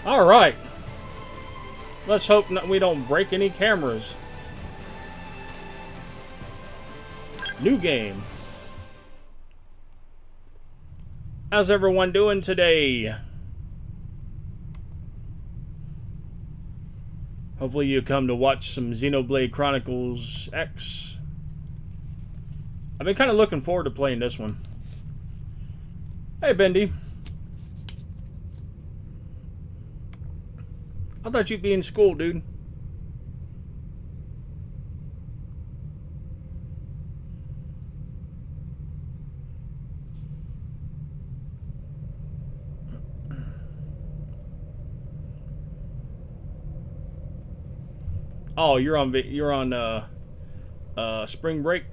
All right. Let's hope we don't break any cameras. New game. How's everyone doing today? Hopefully you come to watch some Xenoblade Chronicles X. I've been kind of looking forward to playing this one. Hey, Bendy. I thought you'd be in school, dude. Oh, you're on spring break.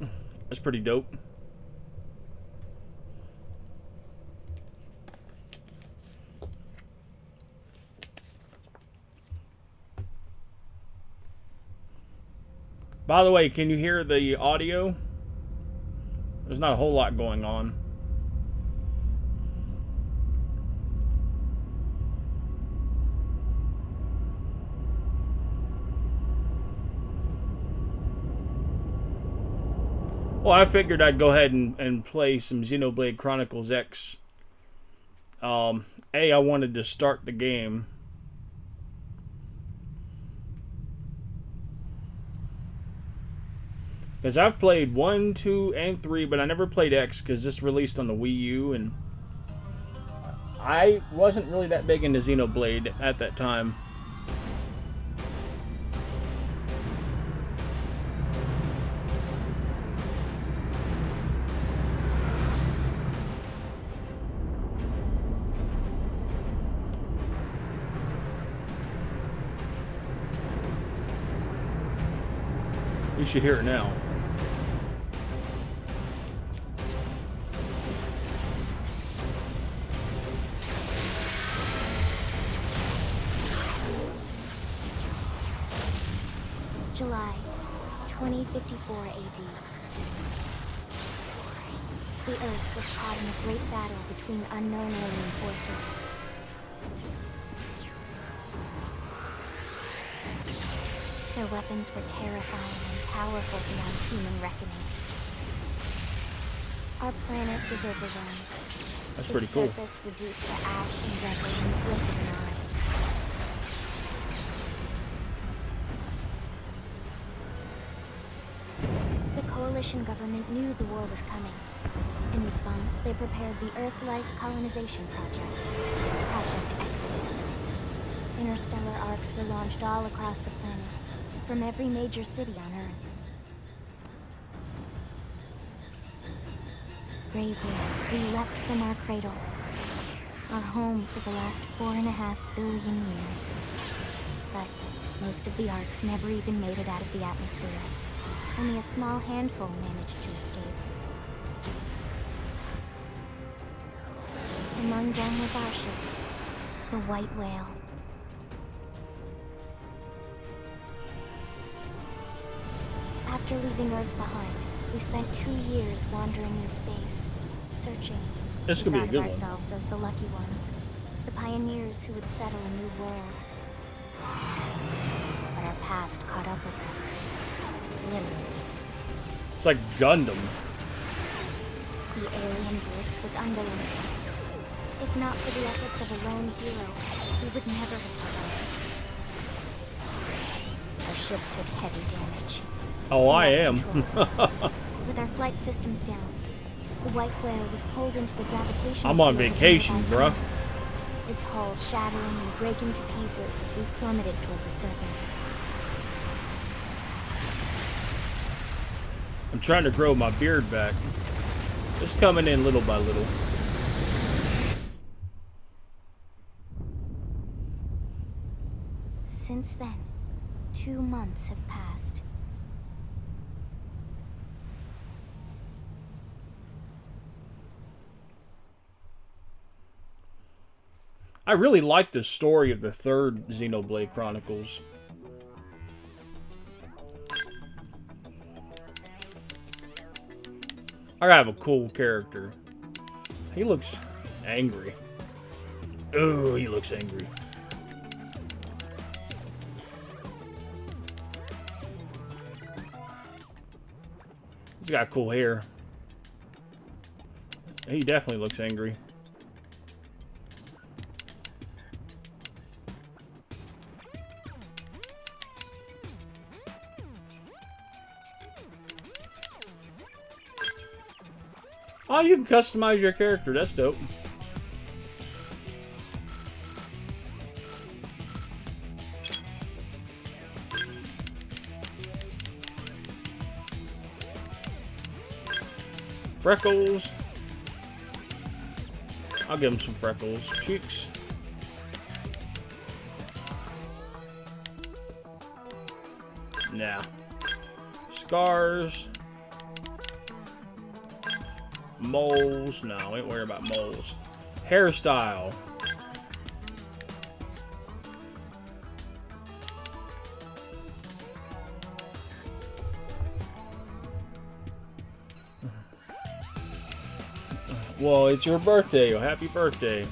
That's pretty dope. By the way, can you hear the audio? There's not a whole lot going on. Well, I figured I'd go ahead and play some Xenoblade Chronicles X. I wanted to start the game. Because I've played 1, 2, and 3, but I never played X because this released on the Wii U, and I wasn't really that big into Xenoblade at that time. You should hear it now. July 2054 AD. The Earth was caught in a great battle between unknown alien forces. Their weapons were terrifying and powerful beyond human reckoning. Our planet was overwhelmed. That's pretty cool. Its surface reduced to ash and rubble in the blink of an eye. The coalition government knew the war was coming. In response, they prepared the Earth-like colonization project, Project Exodus. Interstellar arcs were launched all across the planet, from every major city on Earth. Bravely, we leapt from our cradle, our home for the last 4.5 billion years. But most of the arcs never even made it out of the atmosphere. Only a small handful managed to escape. Among them was our ship, the White Whale. After leaving Earth behind, we spent 2 years wandering in space, searching. This could be a good one. Ourselves as the lucky ones, the pioneers who would settle a new world. But our past caught up with us. Literally. It's like Gundam. The alien blitz was unrelenting. If not for the efforts of a lone hero, we would never have survived. Our ship took heavy damage. Oh, I am. With our flight systems down, the White Whale was pulled into the gravitational I'm on field of vacation, nearby bruh. planet. Its hull shattering and breaking to pieces as we plummeted toward the surface. I'm trying to grow my beard back. It's coming in little by little. Since then, 2 months have passed. I really like the story of the third Xenoblade Chronicles. I have a cool character. He looks angry. Oh, he looks angry. He's got cool hair. He definitely looks angry. Oh, you can customize your character. That's dope. Freckles. I'll give him some freckles. Cheeks. Nah. Scars. Moles. No, we ain't worried about moles. Hairstyle. Well, it's your birthday. Happy birthday.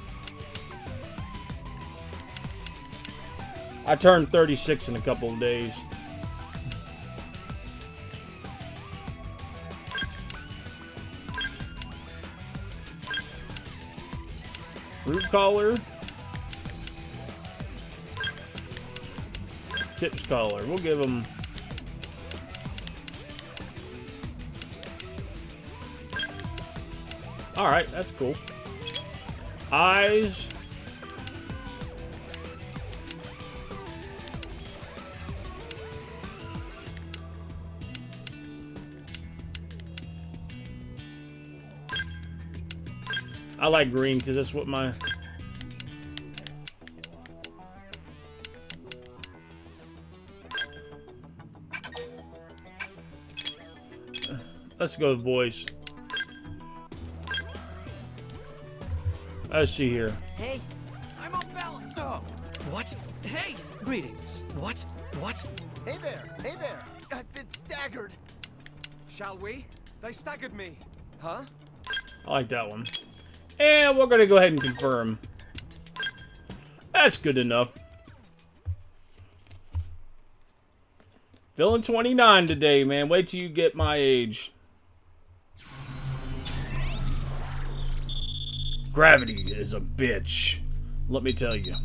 I turned 36 in a couple of days. Fruit collar. Tips collar. We'll give them... Alright, that's cool. Eyes. I like green because that's what my... Let's go with voice. Let's see here. Hey, I'm off balance. Oh, what? Hey, greetings. What? What? Hey there, hey there. I've been staggered. Shall we? They staggered me. Huh? I like that one. And we're going to go ahead and confirm. That's good enough. Feeling 29 today, man. Wait till you get my age. Gravity is a bitch. Let me tell you.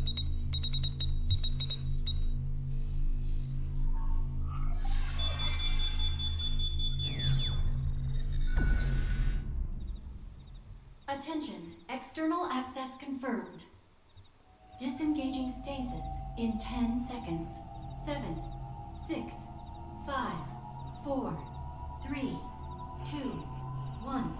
Attention, external access confirmed. Disengaging stasis in 10 seconds. 7, 6, 5, 4, 3, 2, 1.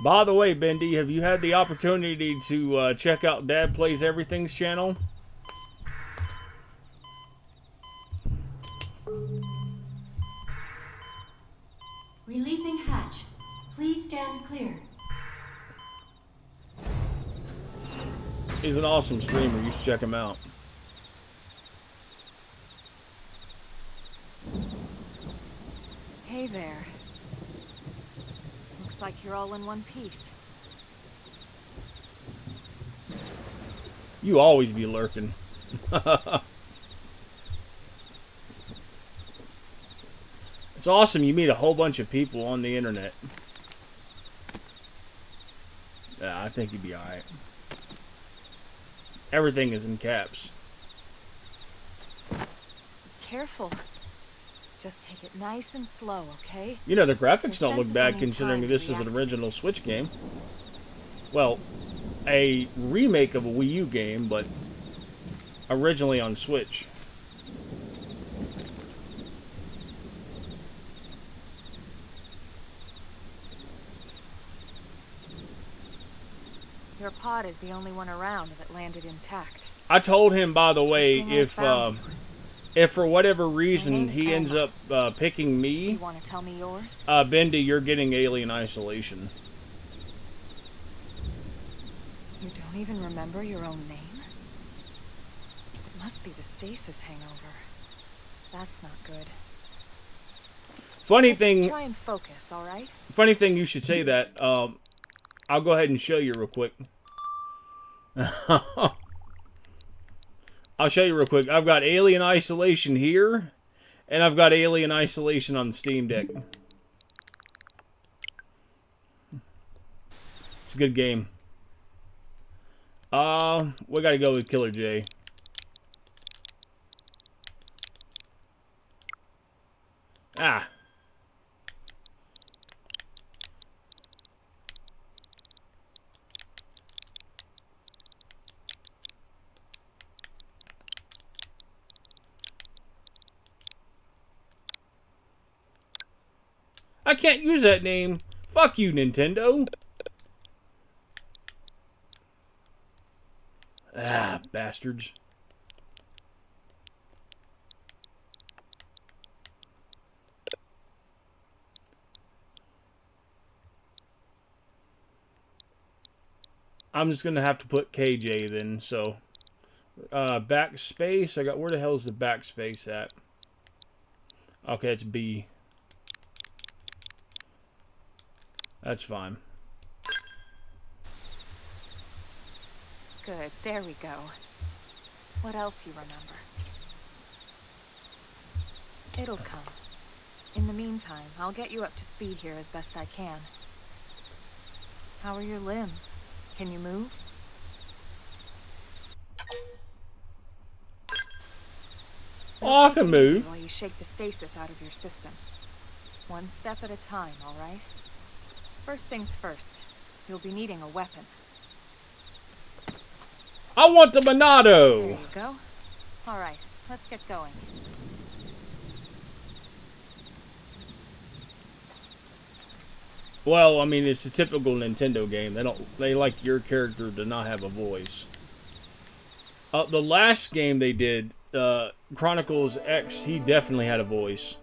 By the way, Bendy, have you had the opportunity to check out Dad Plays Everything's channel? Releasing hatch. Please stand clear. He's an awesome streamer. You should check him out. Hey there. Looks like you're all in one piece. You always be lurking. It's awesome you meet a whole bunch of people on the internet. Yeah, I think you'd be alright. Everything is in caps. Careful. Just take it nice and slow, okay? You know, the graphics Your don't look senses bad need considering time to this is an react. original Switch game. Well, a remake of a Wii U game, but originally on Switch. Your pod is the only one around that landed intact. I told him, by the way, Good thing I found if for whatever reason name's he ends Emma. up picking You me, want to tell me yours? Bendy, you're getting Alien Isolation. You don't even remember your own name? It must be the stasis hangover. That's not good. Funny Just thing, try and focus, all right? funny thing you should say that. I'll go ahead and show you real quick. I'll show you real quick. I've got Alien Isolation here, and I've got Alien Isolation on the Steam Deck. It's a good game. We gotta go with Killer J. Ah. I can't use that name. Fuck you, Nintendo. Ah, bastards. I'm just gonna have to put KJ then, so backspace. I got, where the hell is the backspace at? Okay, it's B. That's fine. Good, there we go. What else you remember? It'll come. In the meantime, I'll get you up to speed here as best I can. How are your limbs? Can you move? Oh, I Take can it easy move. while you shake the stasis out of your system. One step at a time, all right? First things first, you'll be needing a weapon. I want the There Monado. you go. All right, let's get going. Well, I mean, it's a typical Nintendo game. They like your character to not have a voice. The last game they did, Chronicles X, he definitely had a voice.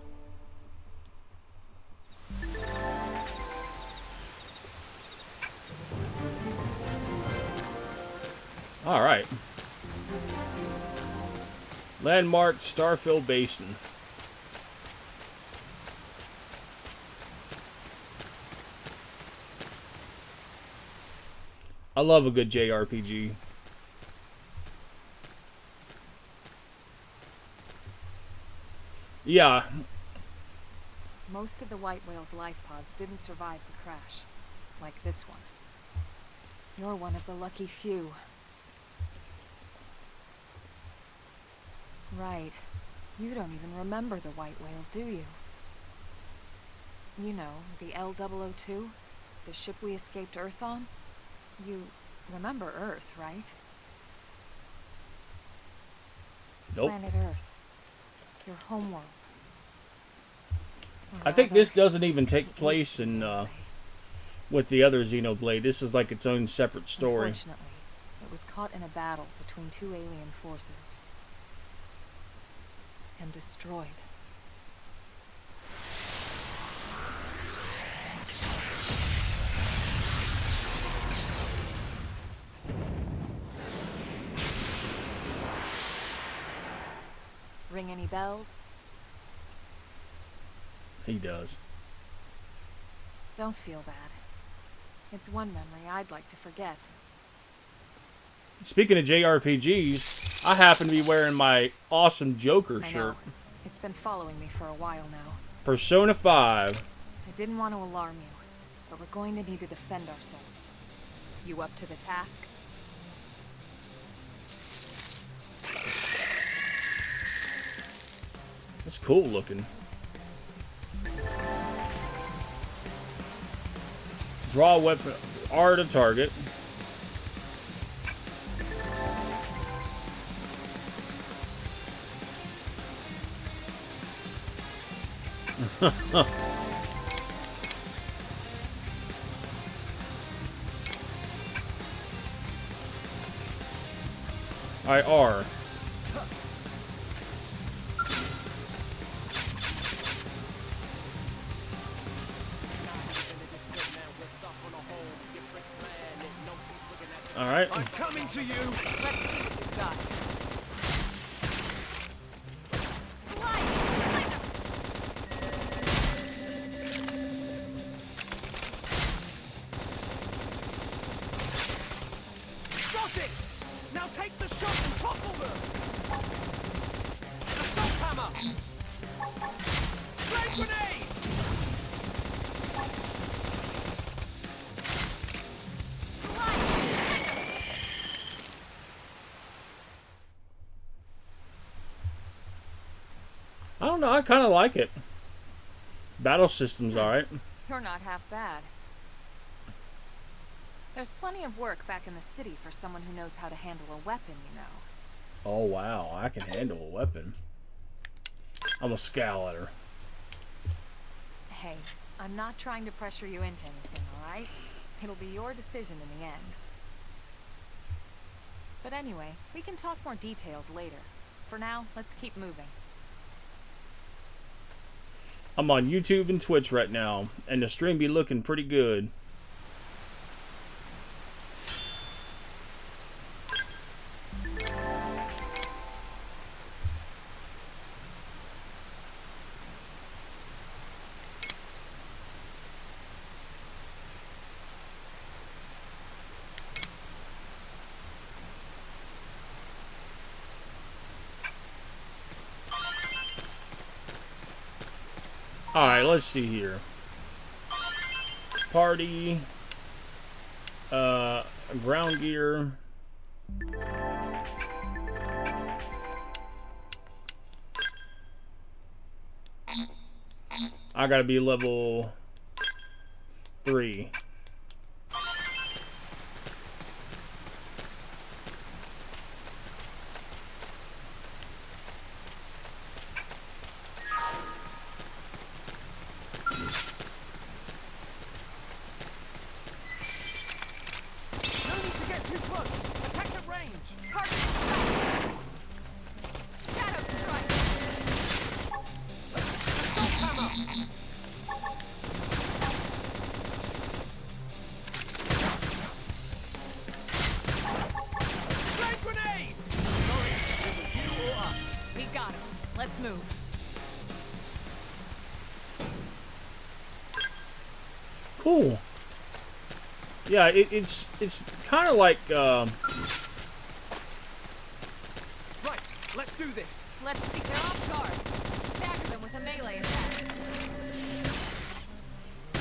Alright. Landmark, Starfield Basin. I love a good JRPG. Yeah. Most of the white whale's life pods didn't survive the crash, like this one. You're one of the lucky few. Right. You don't even remember the white whale, do you? You know, the L-002? The ship we escaped Earth on? You remember Earth, right? Nope. Planet Earth. Your homeworld. Or I think rather, this doesn't even take it place used to in be that way. with the other Xenoblade. This is like its own separate story. Unfortunately, it was caught in a battle between two alien forces. And destroyed. Ring any bells? He does. Don't feel bad. It's one memory I'd like to forget. Speaking of JRPGs, I happen to be wearing my awesome Joker I shirt. know. It's been following me for a while now. Persona 5. I didn't want to alarm you, but we're going to need to defend ourselves. You up to the task? It's cool looking. Draw a weapon. R to target. Alright, R. Alright. I'm coming to you! Let's see what you've got. Got it! Now take the shot and topple them! Assault hammer! Flame grenade! I don't know, I kind of like it. Battle system's alright. You're not half bad. There's plenty of work back in the city for someone who knows how to handle a weapon, you know. Oh wow, I can handle a weapon. I'm gonna scowl at her. Hey, I'm not trying to pressure you into anything, alright? It'll be your decision in the end. But anyway, we can talk more details later. For now, let's keep moving. I'm on YouTube and Twitch right now, and the stream be looking pretty good. Alright, let's see here. Party. Ground gear. I gotta be level 3. No need to get too close! Attack at range! Target Shadow strike! Assault hammer! Flame grenade! Sorry, it was you or us. We got him. Let's move. Cool. Yeah, it's kind of like Right, let's do this. Let's see. They're off guard. Stagger them with a melee attack.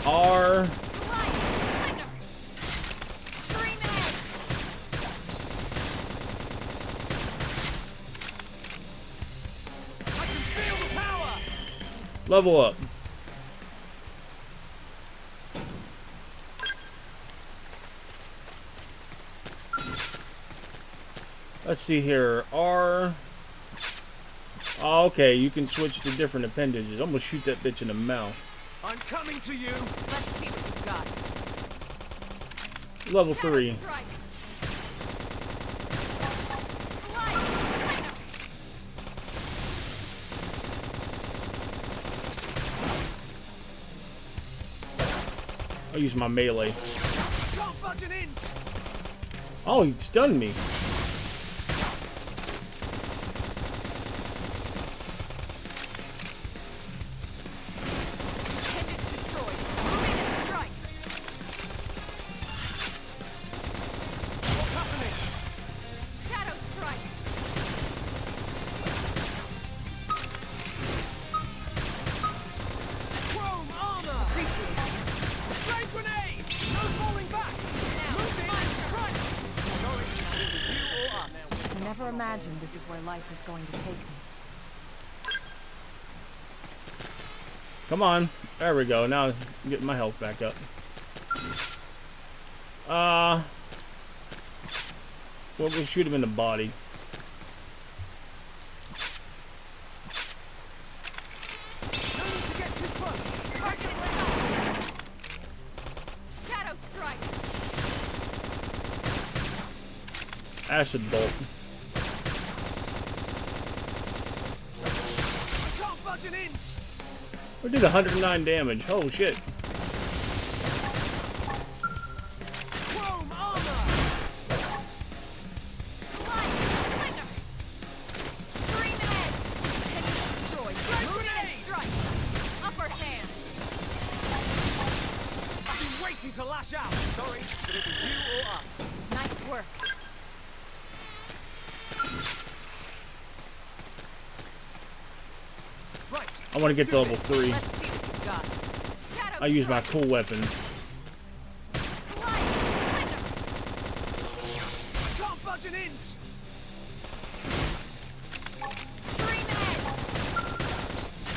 R. Slide! Thunder! Scream edge! I can feel the power. Level up. Let's see here. R. Oh, okay, you can switch to different appendages. I'm gonna shoot that bitch in the mouth. I'm coming to you. Let's see what you've got. Level Shadow 3. Strike! Slide! Thunder! I'll use my melee. Can't budge an inch. Oh, he stunned me. Appendage destroyed. Moving and strike. What's happening? Shadow Strike! Chrome armor. Appreciate it. Ray grenade. No falling back. Now, Move in and monster. strike. Sorry, it was you or us. I never imagined this is where life was going to take me. Come on. There we go. Now I'm getting my health back up. Well, we'll shoot him in the body. No need to get too close. Target inside. Shadow Strike! Acid bolt. I can't budge an inch. We did 109 damage. Oh shit. Chrome armor. Slide! Thunder! Scream edge! Appendage destroyed. Moving and strike. Upper hand. I've been waiting to lash out. Sorry, but it was you or us. Nice work. Right. I want to get to level 3. Let's see what you've got. Shadow I use my Strike. cool weapon. Slide! Thunder! I can't budge an inch. Scream edge!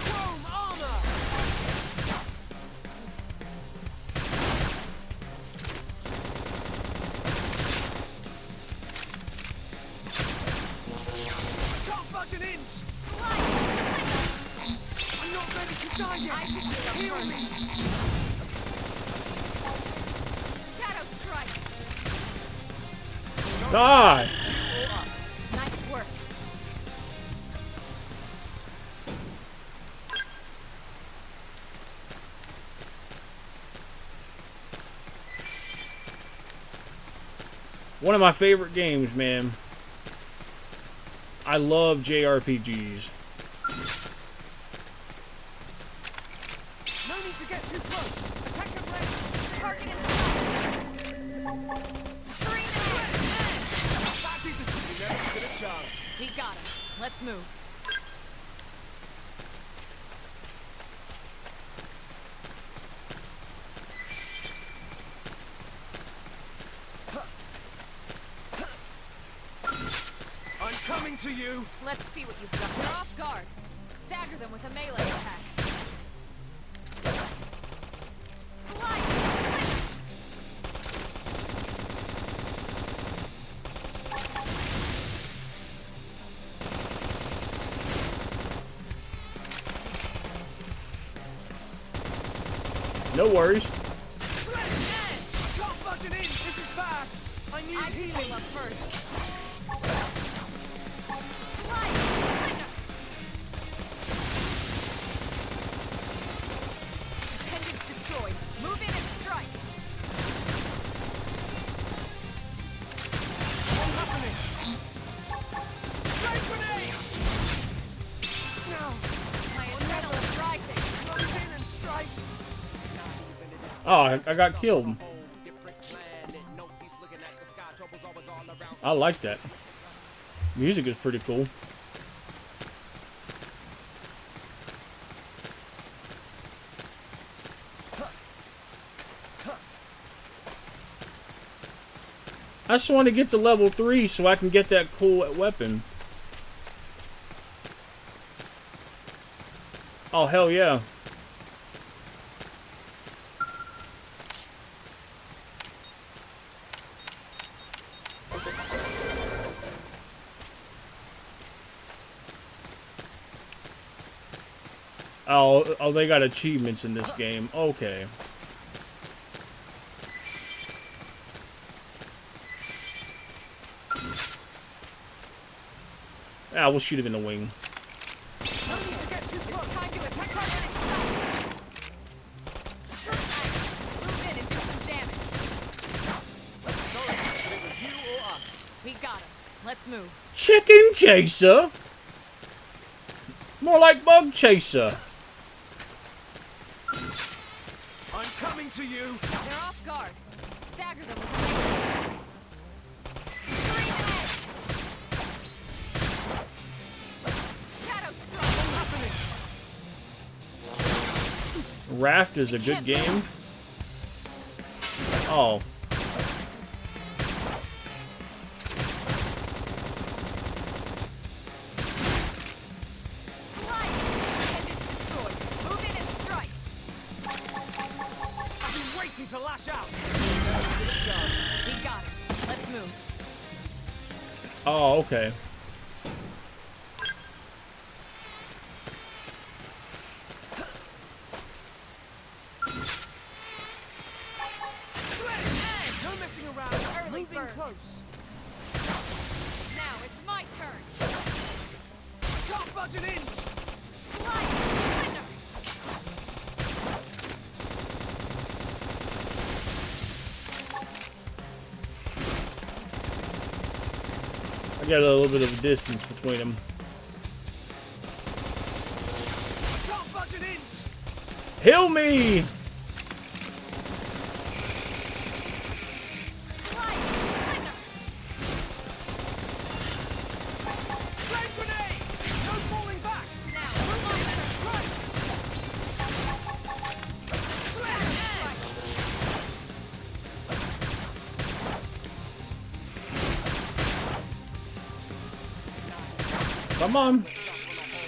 Chrome armor. I can't budge an inch. Slide! I'm not ready to die yet. I should heal Heal up me. first. Shadow Strike! Die! Nice work. One of my favorite games, man. I love JRPGs. No need to get too close. Attack at range. Target inside. Scream edge! That didn't you never stood a chance. He got him. Let's move. I'm coming to you. Let's see what you've got. They're off guard. Stagger them with a melee attack. Slide! No worries. Shred edge. Can't budge an inch. This is bad. I need I should healing. heal up first. Slide! Thunder! Appendage destroyed. Move in and strike. What's happening? Ray grenade. Now, My adrenaline rising. close in and strike. Oh, I got killed. I like that. Music is pretty cool. I just want to get to level 3 so I can get that cool weapon. Oh, hell yeah. Oh, they got achievements in this game. Okay. Ah, we'll shoot him in the wing. It's time to attack our enemy site. Move in and do some damage. We got him. Let's move. Chicken chaser? More like bug chaser. I'm coming to you. They're off guard. Stagger them with a laser. Scream edge. Shadow strike. Raft is a good game. Oh. Slide. Bandage destroyed. Move in and strike. I've been waiting to lash out. We got it. Let's move. Oh, okay. No messing around. Early Moving bird. close. Now it's my turn. Can't budge an inch. Slide. Thunder. I got a little bit of a distance between them. Can't budge an inch. Heal me! Slide. Thunder. Flame grenade. No falling back. Now it's my turn. Strike. Come on.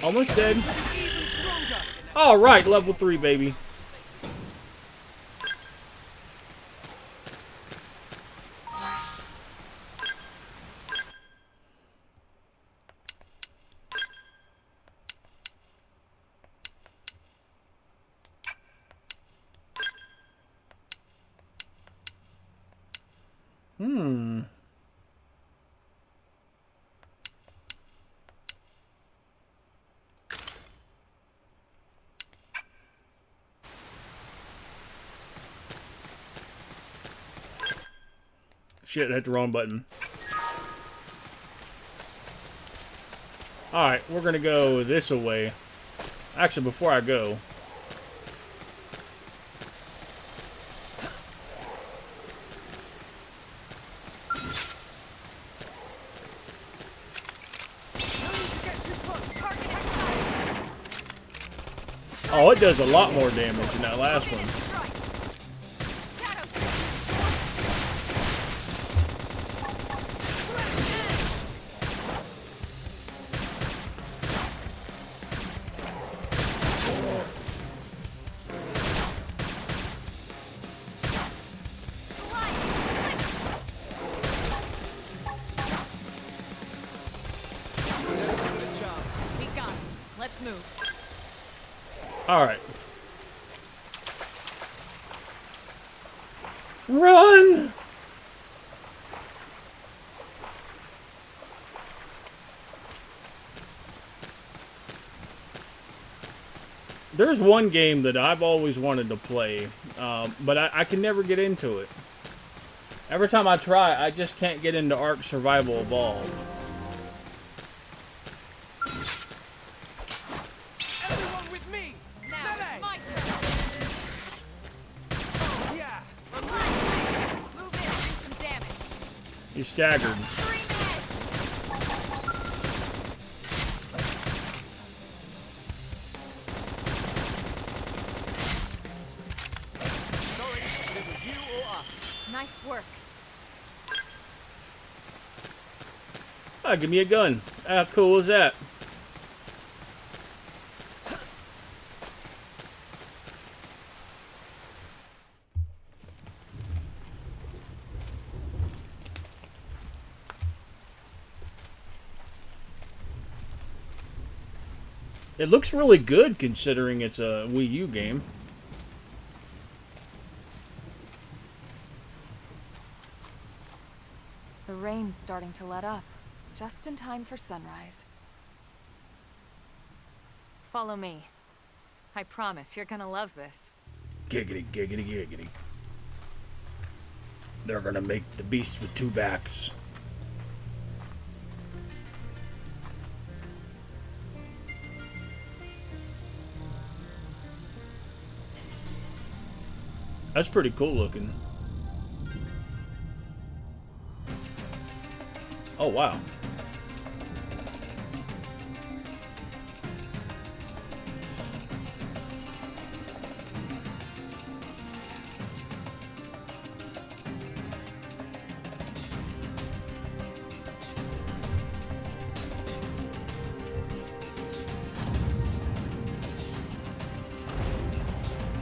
Almost dead. Even stronger. Alright, level 3, baby. Shit, I hit the wrong button. Alright, we're gonna go this way. Actually, before I go. Oh, it does a lot more damage than that last one. We got him. Let's move. Alright. Run! There's one game that I've always wanted to play, but I can never get into it. Every time I try, I just can't get into Ark Survival Evolved. Everyone with me. Now it's my turn. Yeah. Slide. Move in and do some damage. He's staggered. Sorry, it was you or us. Nice work. Ah, give me a gun. How cool is that? It looks really good considering it's a Wii U game. The rain's starting to let up, just in time for sunrise. Follow me. I promise you're gonna love this. Giggity, giggity, giggity. They're gonna make the beast with two backs. That's pretty cool looking. Oh, wow.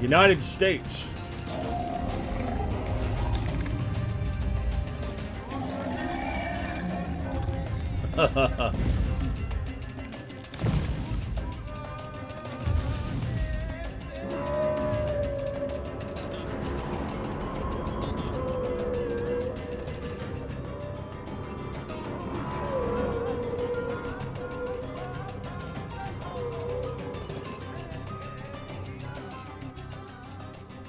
United States.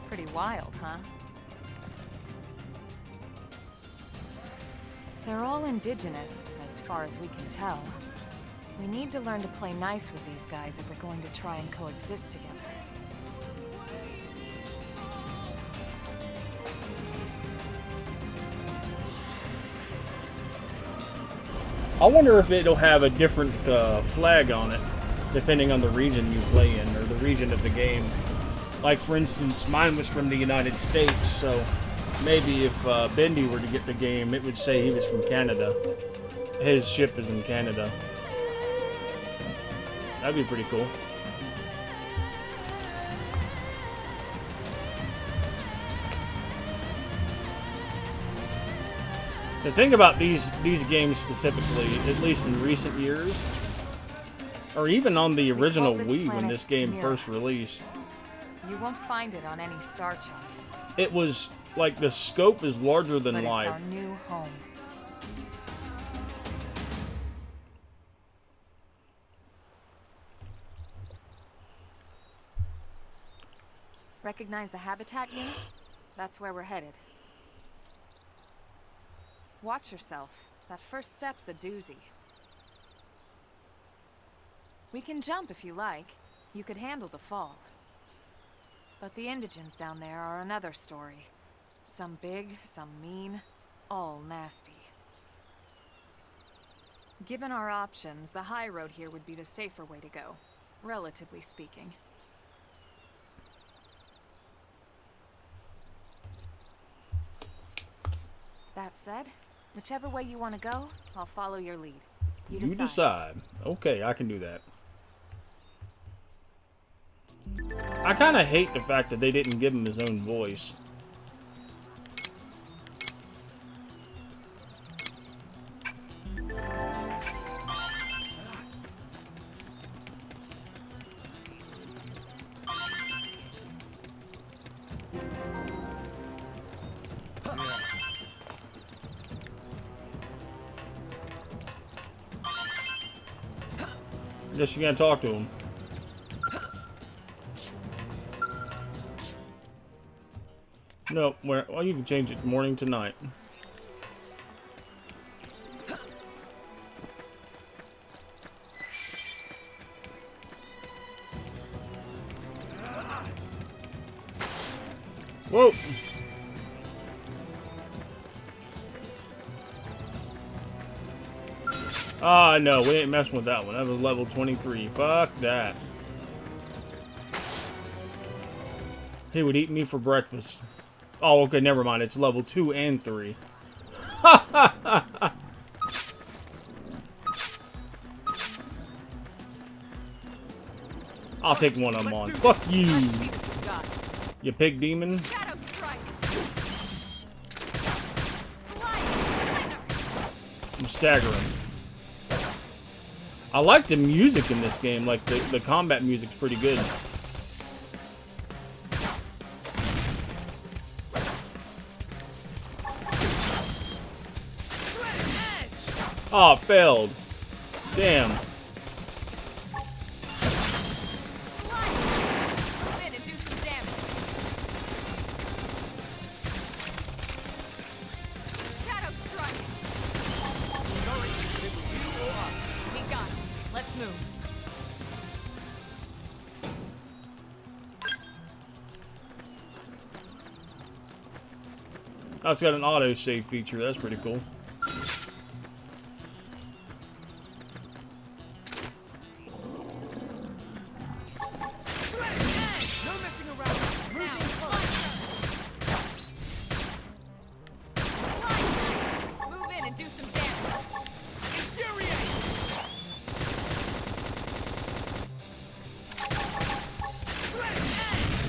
Pretty wild, huh? They're all indigenous, as far as we can tell. We need to learn to play nice with these guys if we're going to try and coexist together. I wonder if it'll have a different flag on it, depending on the region you play in, or the region of the game. Like, for instance, mine was from the United States, so maybe if Bendy were to get the game, it would say he was from Canada. His ship is in Canada. That'd be pretty cool. The thing about these games specifically, at least in recent years, or even on the original Wii when this game first released, You won't find it on any star chart. it was like the scope is larger than But life. it's our new home. Recognize the habitat unit? That's where we're headed. Watch yourself. That first step's a doozy. We can jump if you like. You could handle the fall. But the indigents down there are another story. Some big, some mean, all nasty. Given our options, the high road here would be the safer way to go, relatively speaking. That said, whichever way you want to go, I'll follow your lead. You decide. Okay, I can do that. I kind of hate the fact that they didn't give him his own voice. Guess you gotta talk to him. No, well, you can change it morning to night. Whoa! Ah, no, we ain't messing with that one. That was level 23. Fuck that. He would eat me for breakfast. Oh, okay, never mind. It's level 2 and 3. I'll take one I'm on. Fuck you, Let's see what you got. you pig demon. Shadow strike. Slide. I'm staggering. I like the music in this game. Like, the combat music's pretty good. Oh, it failed. Damn. Move in and do some damage. Shadow strike. Sorry, it was you or us. We got him. Let's move. Oh, it's got an auto-save feature. That's pretty cool. No messing around. Now, Moving slide. Move in and do some damage. infuriate. Threat edge.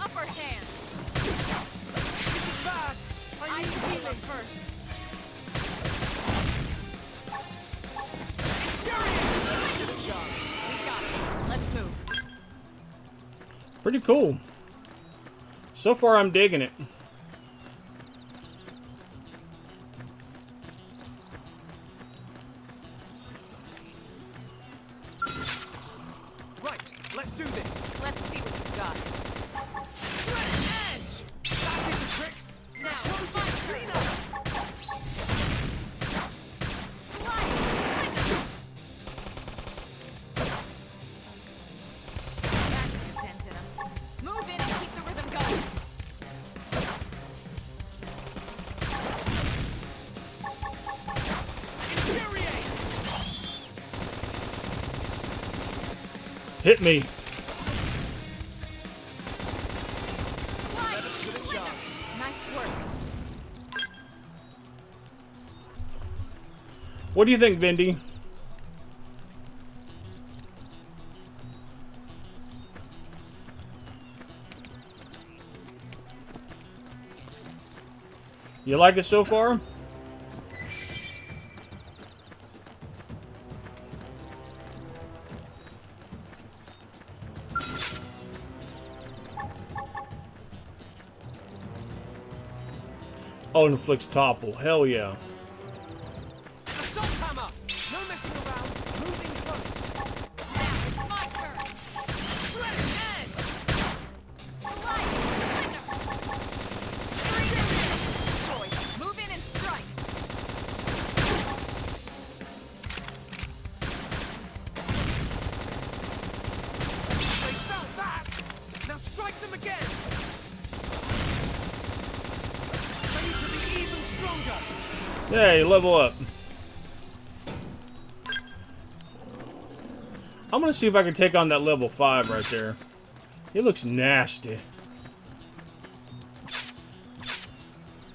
Upper hand. This is bad. I should heal him first. We got him. Let's move. Pretty cool. So far, I'm digging it. Right, let's do this. Let's see what you got. Threat edge. That did the trick. Now, Close my it. turn. Clean up. Slide. That put a dent in him. Move in and keep the rhythm going. Infuriate. Hit me. Slide. Nice work. What do you think, Vindy? You like it so far? Oh, inflicts topple. Hell yeah. Assault hammer. No messing around. Moving close. Now it's my turn. Threat edge. Slide. Destroyed. Move in and strike. They felt that. Now strike them again. They need to be even stronger. Hey, level up. I'm gonna see if I can take on that level 5 right there. He looks nasty.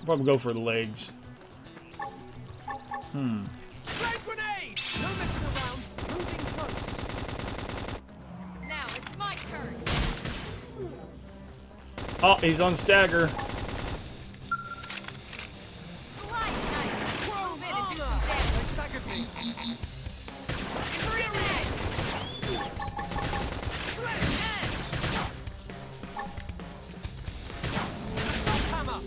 Probably go for the legs. Flame grenade. No messing around. Moving close. Now it's my turn. Oh, he's on stagger. Slide. Nice. Move in and do some Armor. They damage. staggered me. Grenade. Threat edge. Assault hammer.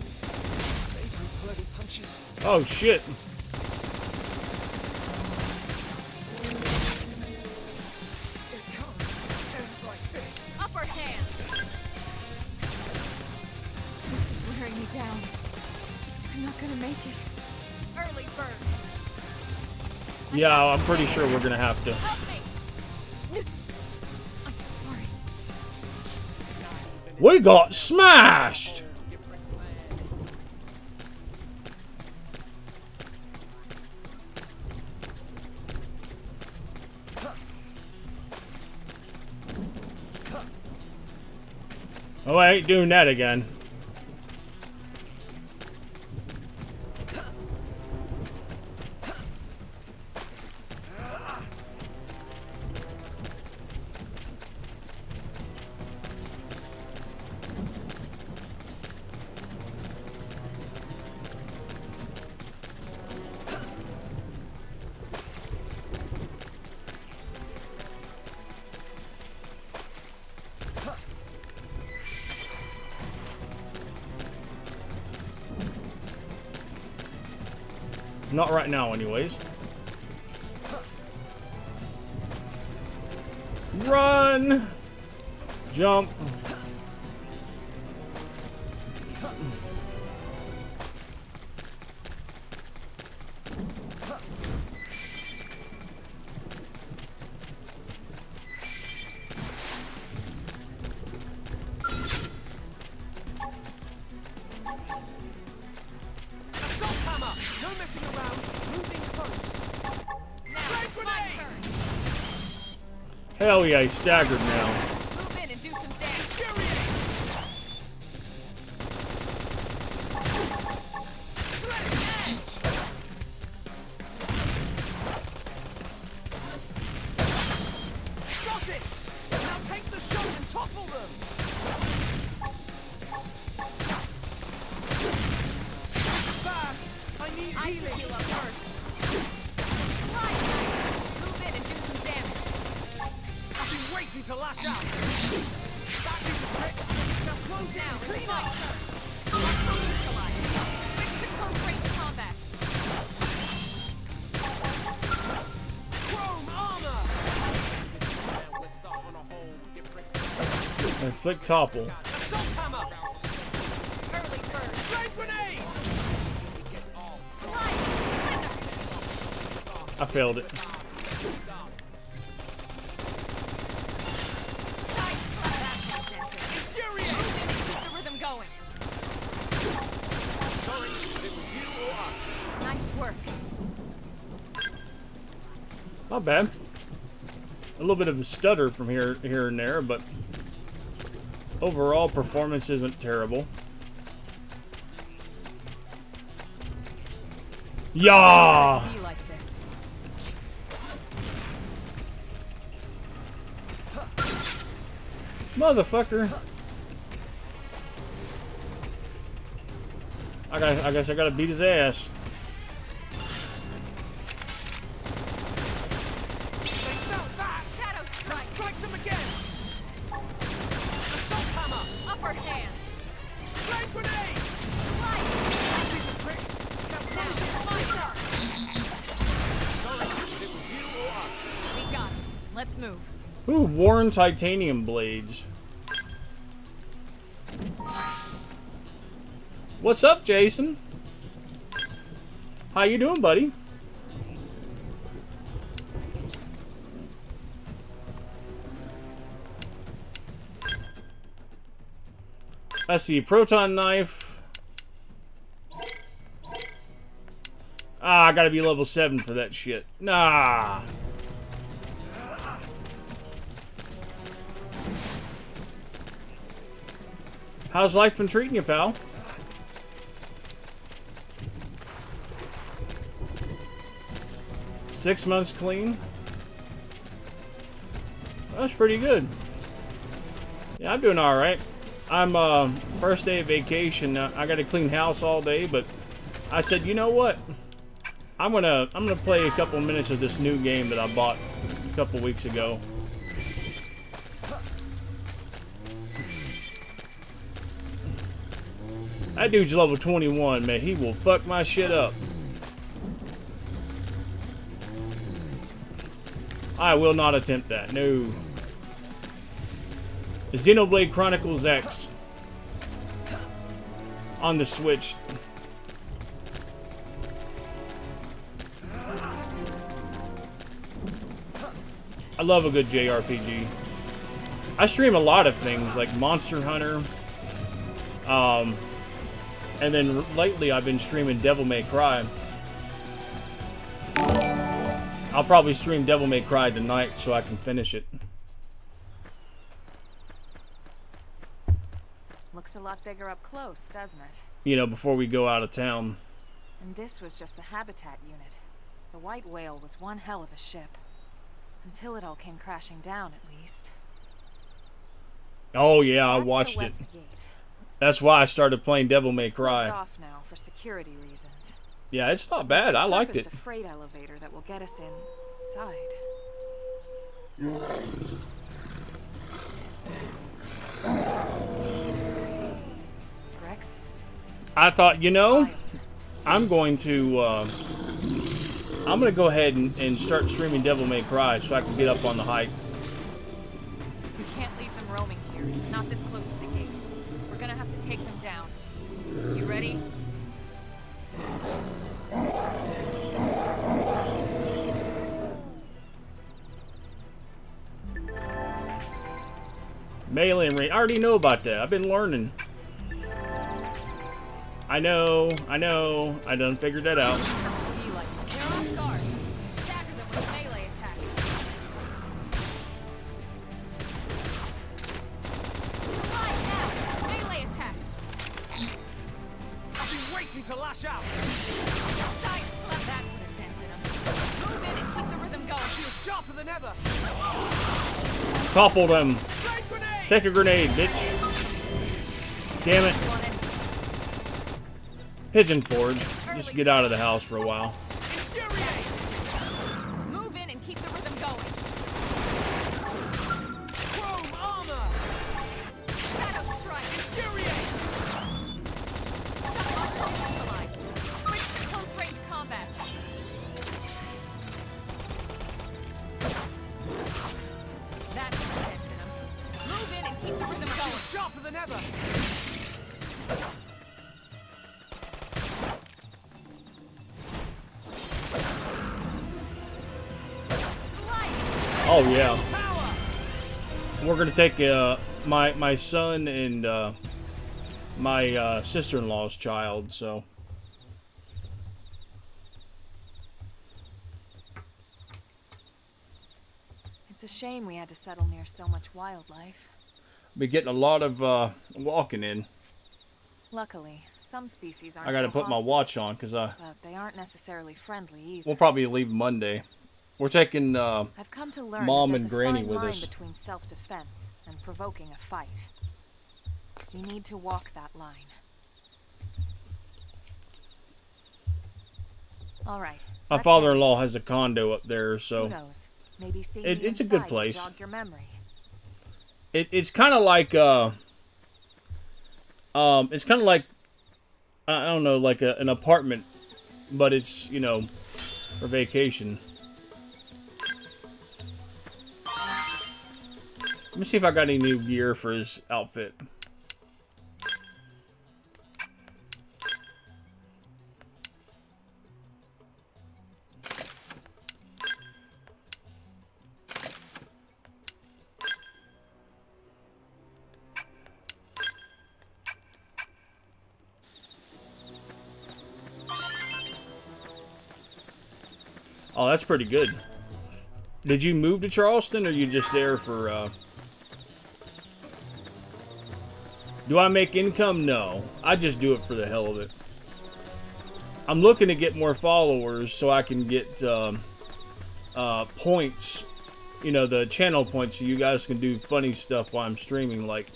They do bloody punches. Oh shit. It can't end like this. Upper hand. This is wearing me down. I'm not gonna make it. Early bird. Yeah, I'm pretty sure we're gonna have to. Help me. I'm sorry. We got smashed! Oh, I ain't doing that again. Not right now, anyways. Run! Jump. Assault hammer! No messing around. Moving close. Now, my turn. Hell yeah, he's staggered now. Move in and do some damage. Got it! Now take the shot and topple them! This is bad! I need I should healing! heal up first. Slide. Move in and do some damage. I've been waiting to lash out! That did the trick! Now close it Now, and it's clean my up! turn. Muscle neutralized. Switch to close range combat. Chrome armor! Now we're stuck on a whole different... And flick topple. Assault hammer! Early bird. Flame grenade! Slide. I failed it. Side. That's dented. Infuriate! Move in and keep the rhythm going. Sorry, it was you or us. Nice work. Not bad. A little bit of a stutter from here and there, but overall performance isn't terrible. Yeah. Be like this. Motherfucker. I guess I gotta beat his ass. They felt that! Shadow strike. Strike them again! Assault hammer! Upper hand. Flame grenade! Slide. That did the trick! Now Now close it it's and my clean up! turn. Sorry, it was you or us. We got it. Let's move. Ooh, worn titanium blades. What's up, Jason? How you doing, buddy? Let's see, proton knife. Ah, I gotta be level 7 for that shit. Nah. How's life been treating you, pal? Six months clean? That's pretty good. Yeah, I'm doing alright. I'm, first day of vacation. I gotta clean house all day, but I said, you know what? I'm gonna play a couple minutes of this new game that I bought a couple weeks ago. That dude's level 21, man. He will fuck my shit up. I will not attempt that. No. Xenoblade Chronicles X on the Switch. I love a good JRPG. I stream a lot of things like Monster Hunter. And then lately I've been streaming Devil May Cry. I'll probably stream Devil May Cry tonight so I can finish it. Looks a lot bigger up close, doesn't it? You know, before we go out of town. And this was just the habitat unit. The White Whale was one hell of a ship. Until it all came crashing down, at least. Oh yeah, I That's watched the it. West Gate. That's why I started playing Devil May It's Cry. closed off now for security reasons. Yeah, it's not bad. I liked it. Purposed a freight elevator that will get us inside. Grex's. I thought, you know, I'm going to go ahead and start streaming Devil May Cry so I can get up on the hype. We can't leave them roaming here. Not this close to the gate. We're gonna have to take them down. You ready? Melee and range. I already know about that. I've been learning. I know. I done figured that out. Be like, they're off guard. Stagger them with a melee attack. Slide now. Melee attacks. I've been waiting to lash out. Science left that put a dent in them. Move in and keep the rhythm going. Feel sharper than ever. Topple them. Grenade grenade! Take a grenade, bitch. Damn it. Pigeon Forge. Just get out of the house for a while. Infuriate! Move in and keep the rhythm going. Chrome armor! Shadow strike. Infuriate! Submuscle neutralized. Switch to close range combat. That put a dent in them. Move in and keep the rhythm Feel going. sharper than ever. Oh yeah. Power! We're gonna take my son and my sister-in-law's child. So It's a shame we had to settle near so much wildlife. be getting a lot of walking in. Luckily, some species aren't I gotta so put my hostile, watch on because but they aren't necessarily friendly either. we'll probably leave Monday. We're taking I've come to learn Mom that there's and a Granny fine with line us. between self-defense and provoking a fight. We need to walk that line. All right. my let's father-in-law has a condo up there, head. Who so knows? Maybe seeing it's a the good inside will place. jog your memory. it's kind of like it's kind of like I don't know, like an apartment, but it's, you know, for vacation. Let me see if I got any new gear for his outfit. Oh, that's pretty good. Did you move to Charleston, or you just there for, Do I make income? No. I just do it for the hell of it. I'm looking to get more followers so I can get, points. You know, the channel points, so you guys can do funny stuff while I'm streaming. Like,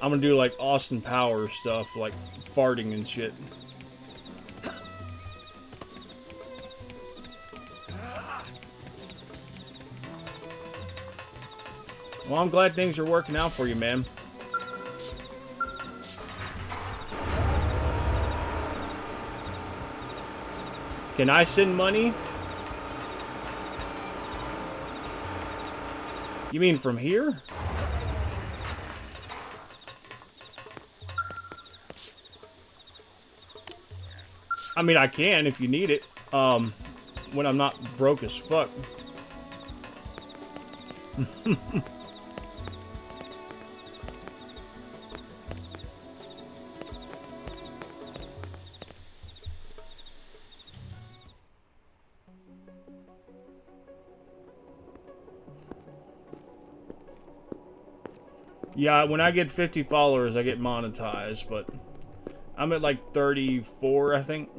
I'm gonna do, like, Austin Powers stuff, like farting and shit. Well, I'm glad things are working out for you, man. Can I send money? You mean from here? I mean, I can if you need it. When I'm not broke as fuck. Yeah, when I get 50 followers, I get monetized, but I'm at like 34, I think.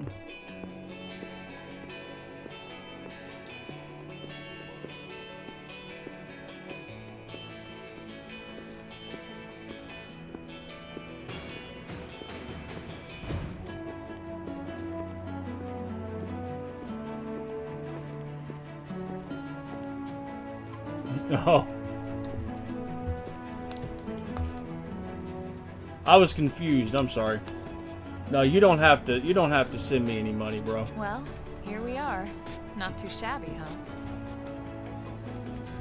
Oh. I was confused. I'm sorry. No, you don't have to send me any money, bro. Well, here we are. Not too shabby, huh?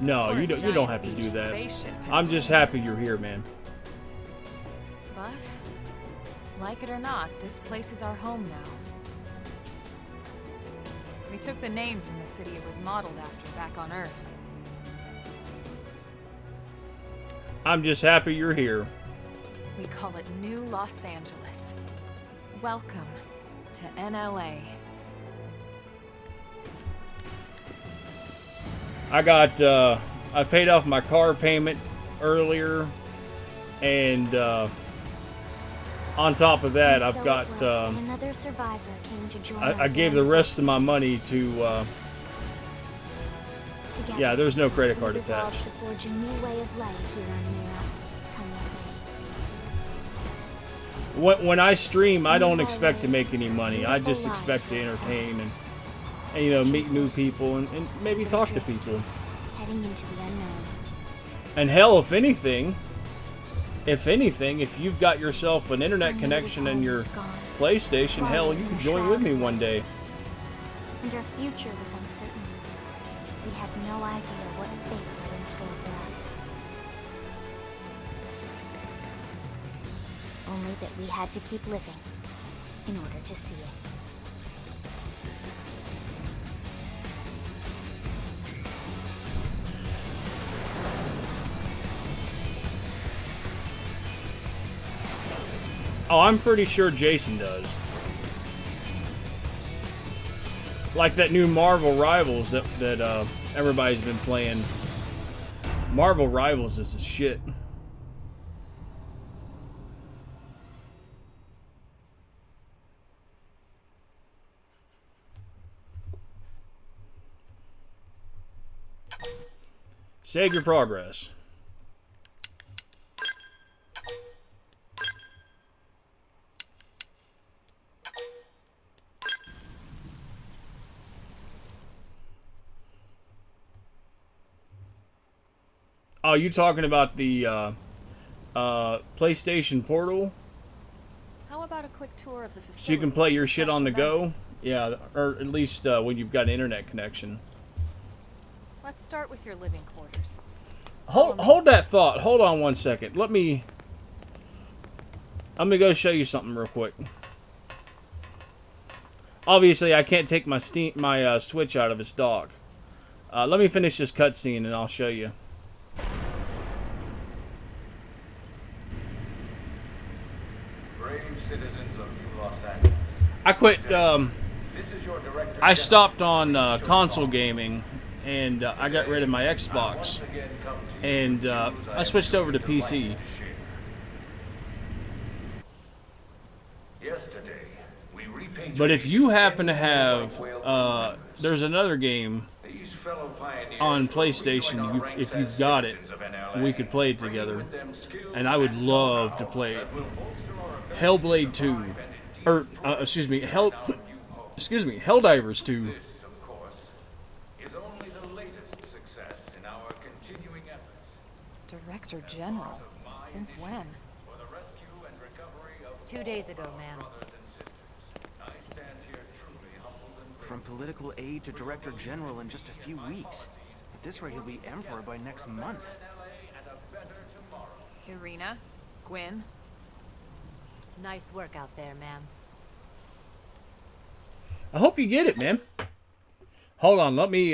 No, For a you don't have to giant do beach that. spaceship. I'm just happy you're here, man. But, like it or not, this place is our home now. We took the name from the city it was modeled after back on Earth. I'm just happy you're here. We call it New Los Angeles. Welcome to NLA. I paid off my car payment earlier, and on top of that, And I've so got it was that another survivor came to join I our gave band the rest of my refugees. money to Together, yeah, there's no credit we card resolved attached. to forge a new way of life here on Mira. Come what may. When I stream, I don't New expect to LA make is any a money. I beautiful just life expect to to entertain ourselves. and you know, meet new Truth is, people and maybe talk to drifting, people. Heading into the unknown. And hell, if anything, if you've got yourself an internet Our connection native in home your is gone, PlayStation, hell, swallowed you in can a join shroud with me of one light. day. And our future was uncertain. We had no idea what fate lay in store for us. Only that we had to keep living in order to see it. Oh, I'm pretty sure Jason does. Like that new Marvel Rivals that everybody's been playing. Marvel Rivals is the shit. Save your progress. Oh, you talking about the PlayStation Portal? How about a quick tour of the facility? So you can play your shit on the go? Yeah, or at least when you've got an internet connection. Let's start with your living quarters. Hold that thought. Hold on one second. Let me go show you something real quick. Obviously, I can't take my Switch out of its dock. Let me finish this cutscene and I'll show you. Brave citizens of New Los Angeles. I quit. This is your director. I stopped on console gaming, and I got rid of my Xbox, and I switched over to PC. Yesterday, we repainted. But if you happen to have, there's another game these fellow pioneers on will rejoin PlayStation. our ranks If you've as got it, citizens of NLA, we could play it bringing together, with them skills and I would and love to know-how play it. that will bolster our abilities Hellblade to 2, survive and or indeed excuse me, thrive in our new home. Helldivers 2. This, of course, is only the latest success in our continuing efforts Director General? Since when? for the rescue and recovery of 2 days ago, ma'am. brothers and sisters. I stand here truly humbled and From political aide to director general in just a few weeks. At this rate, he'll be emperor by next month. Irina? Gwyn? Nice work out there, ma'am. I hope you get it, man. Hold on, let me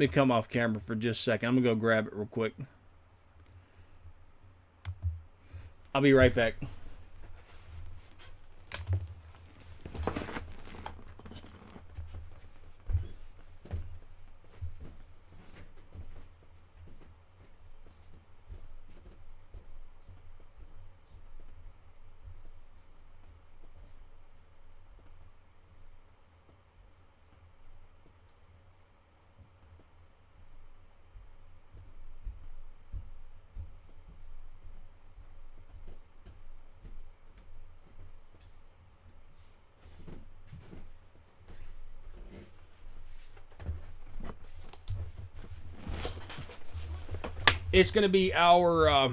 come off camera for just a second. I'm gonna go grab it real quick. I'll be right back. It's going to be our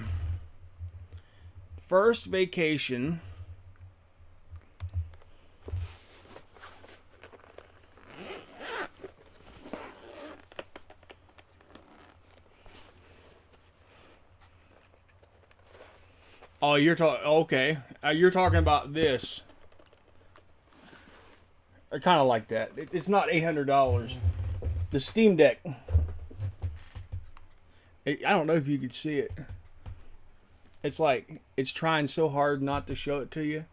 first vacation. Oh, you're talking. Okay, you're talking about this. I kind of like that. It's not $800. The Steam Deck. I don't know if you could see it. It's like it's trying so hard not to show it to you,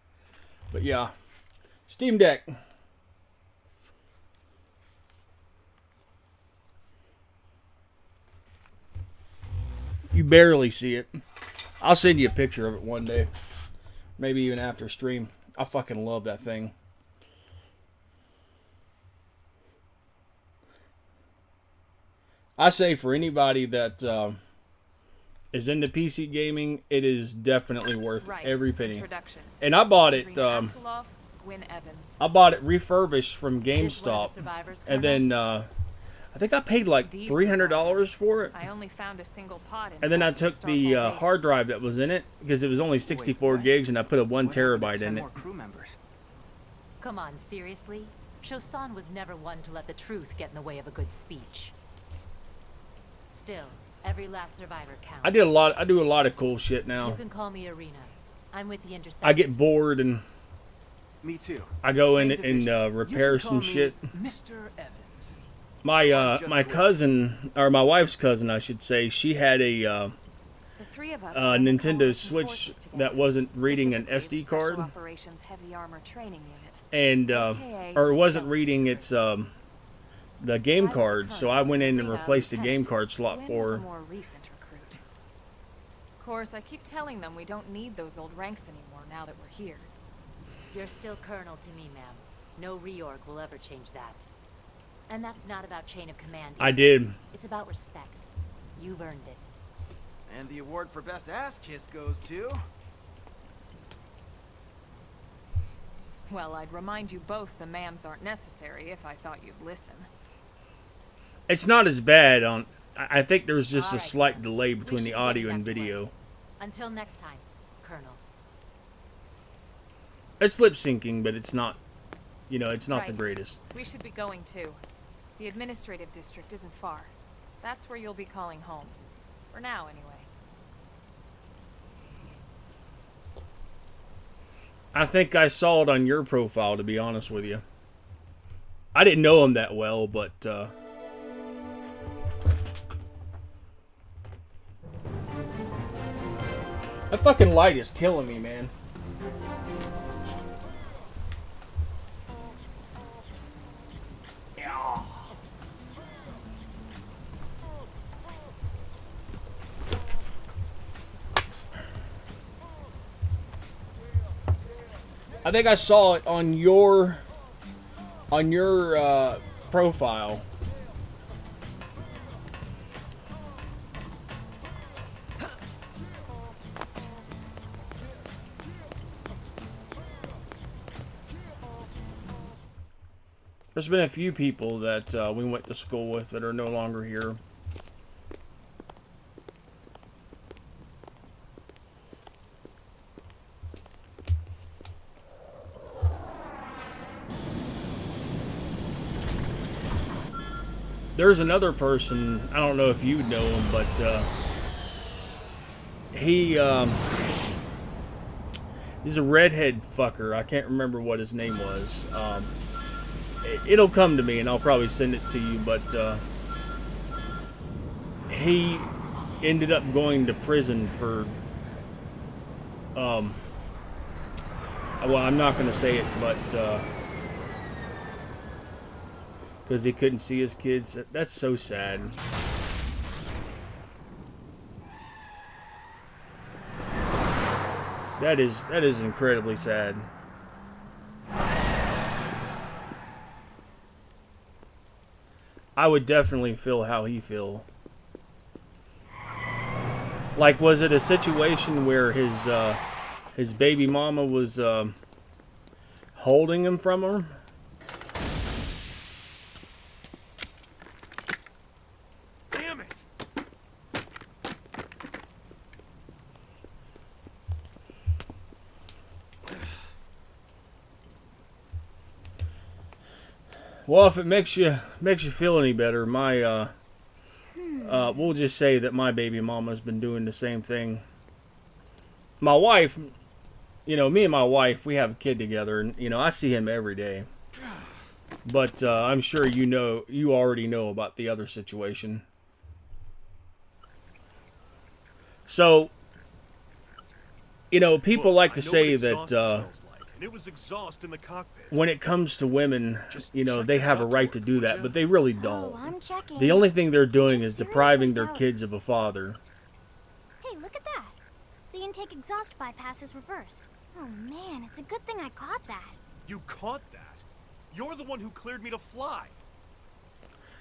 but yeah, Steam Deck. You barely see it. I'll send you a picture of it one day. Maybe even after stream. I fucking love that thing. I say for anybody that is into PC gaming, it is definitely worth every penny. And I bought it. I bought it refurbished from GameStop, and then I think I paid like $300 for it. I only found a single pod and then I took the hard drive that was in it because it was only 64 gigs, and I put a 1 terabyte in it. Come on, seriously? Shosan was never one to let the truth get in the way of a good speech. Still, every last survivor counts. I do a lot of cool shit now. You can call me Arena. I'm with the Interceptors. I get bored and me too. I go in and repair some shit. Mr. Evans. My cousin, or my wife's cousin, I should say, she had a Nintendo Switch that wasn't reading an SD card, and or it wasn't reading its the game card. So I went in and replaced the game card slot for her. Of course, I keep telling them we don't need those old ranks anymore now that we're here. You're still Colonel to me, ma'am. No reorg will ever change that. And that's not about chain of command either. I did. It's about respect. You've earned it. And the award for best ass kiss goes to... Well, I'd remind you both the ma'ams aren't necessary if I thought you'd listen. It's not as bad on... I think there's just a slight delay between the audio and video. Until next time, Colonel. It's lip syncing, but it's not, you know, it's not the greatest. We should be going too. The administrative district isn't far. That's where you'll be calling home. For now, anyway. I think I saw it on your profile, to be honest with you. I didn't know him that well, but that fucking light is killing me, man. I think I saw it on your profile. There's been a few people that we went to school with that are no longer here. There's another person, I don't know if you know him, but he's a redhead fucker. I can't remember what his name was. It'll come to me and I'll probably send it to you, but he ended up going to prison for well, I'm not going to say it, but because he couldn't see his kids. That's so sad. That is incredibly sad. I would definitely feel how he feel. Like, was it a situation where his baby mama was holding him from her? Damn it! Well, if it makes you feel any better, my we'll just say that my baby mama's been doing the same thing. My wife, you know, me and my wife, we have a kid together, and you know, I see him every day. But I'm sure you already know about the other situation. So, you know, people like to say that it was exhaust in the cockpit. When it comes to women, you know, they have a right to do that, but they really don't. Oh, I'm checking. The only thing they're doing is Just depriving seriously their kids of a father. Hey, look at that. The intake exhaust bypass is reversed. Oh man, it's a good thing I caught that. You caught that? You're the one who cleared me to fly.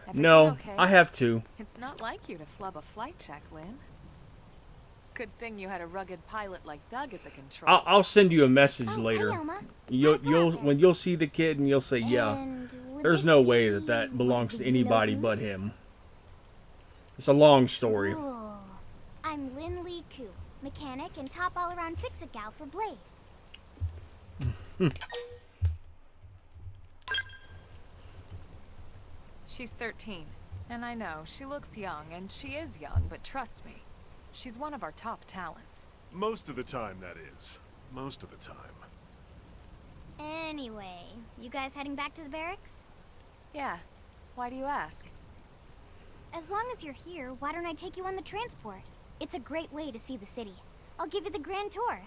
Everything No, okay? I have to. It's not like you to flub a flight check, Lynn. Good thing you had a rugged pilot like Doug at the controls. I'll send you a message Oh, later. Hey, Elma. You'll see the kid and you'll say, yeah. And would There's this no way be that belongs to one of the anybody Xenoblades? but him. It's a long story. Cool. I'm Lynn Lee Koo, mechanic and top all-around fix-it gal for Blade. She's 13, and I know, she looks young, and she is young, but trust me, she's one of our top talents. Most of the time, that is. Most of the time. Anyway, you guys heading back to the barracks? Yeah, why do you ask? As long as you're here, why don't I take you on the transport? It's a great way to see the city. I'll give you the grand tour.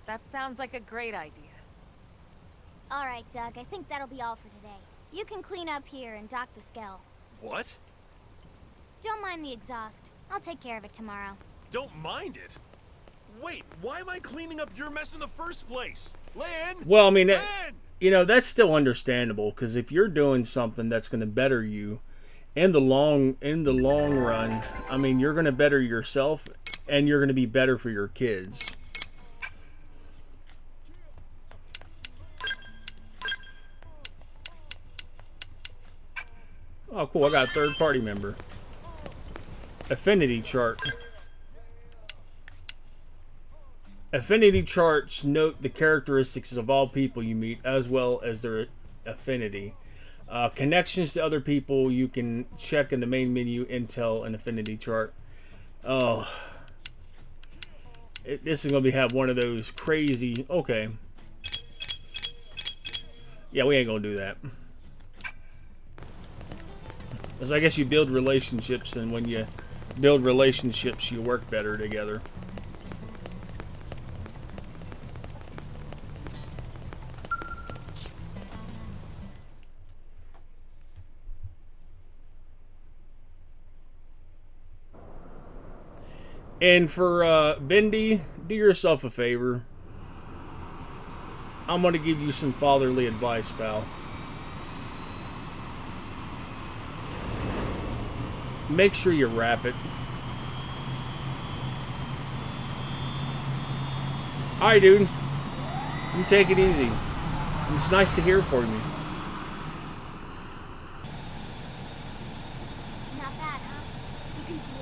That sounds like a great idea. All right, Doug, I think that'll be all for today. You can clean up here and dock the Skell. What? Don't mind the exhaust. I'll take care of it tomorrow. Don't mind it? Wait, why am I cleaning up your mess in the first place? Lynn! Well, I mean, Lynn! you know, that's still understandable, because if you're doing something that's going to better you in the long run, I mean, you're going to better yourself and you're going to be better for your kids. Oh, cool. I got a third party member. Affinity chart. Affinity charts note the characteristics of all people you meet, as well as their affinity. Connections to other people you can check in the main menu, Intel, and Affinity chart. Oh. This is going to have one of those crazy... Okay. Yeah, we ain't going to do that. Because I guess you build relationships, and when you build relationships, you work better together. And for Bendy, do yourself a favor. I'm going to give you some fatherly advice, pal. Make sure you wrap it. Alright, dude. You take it easy. It's nice to hear from you. Not bad, huh? You can see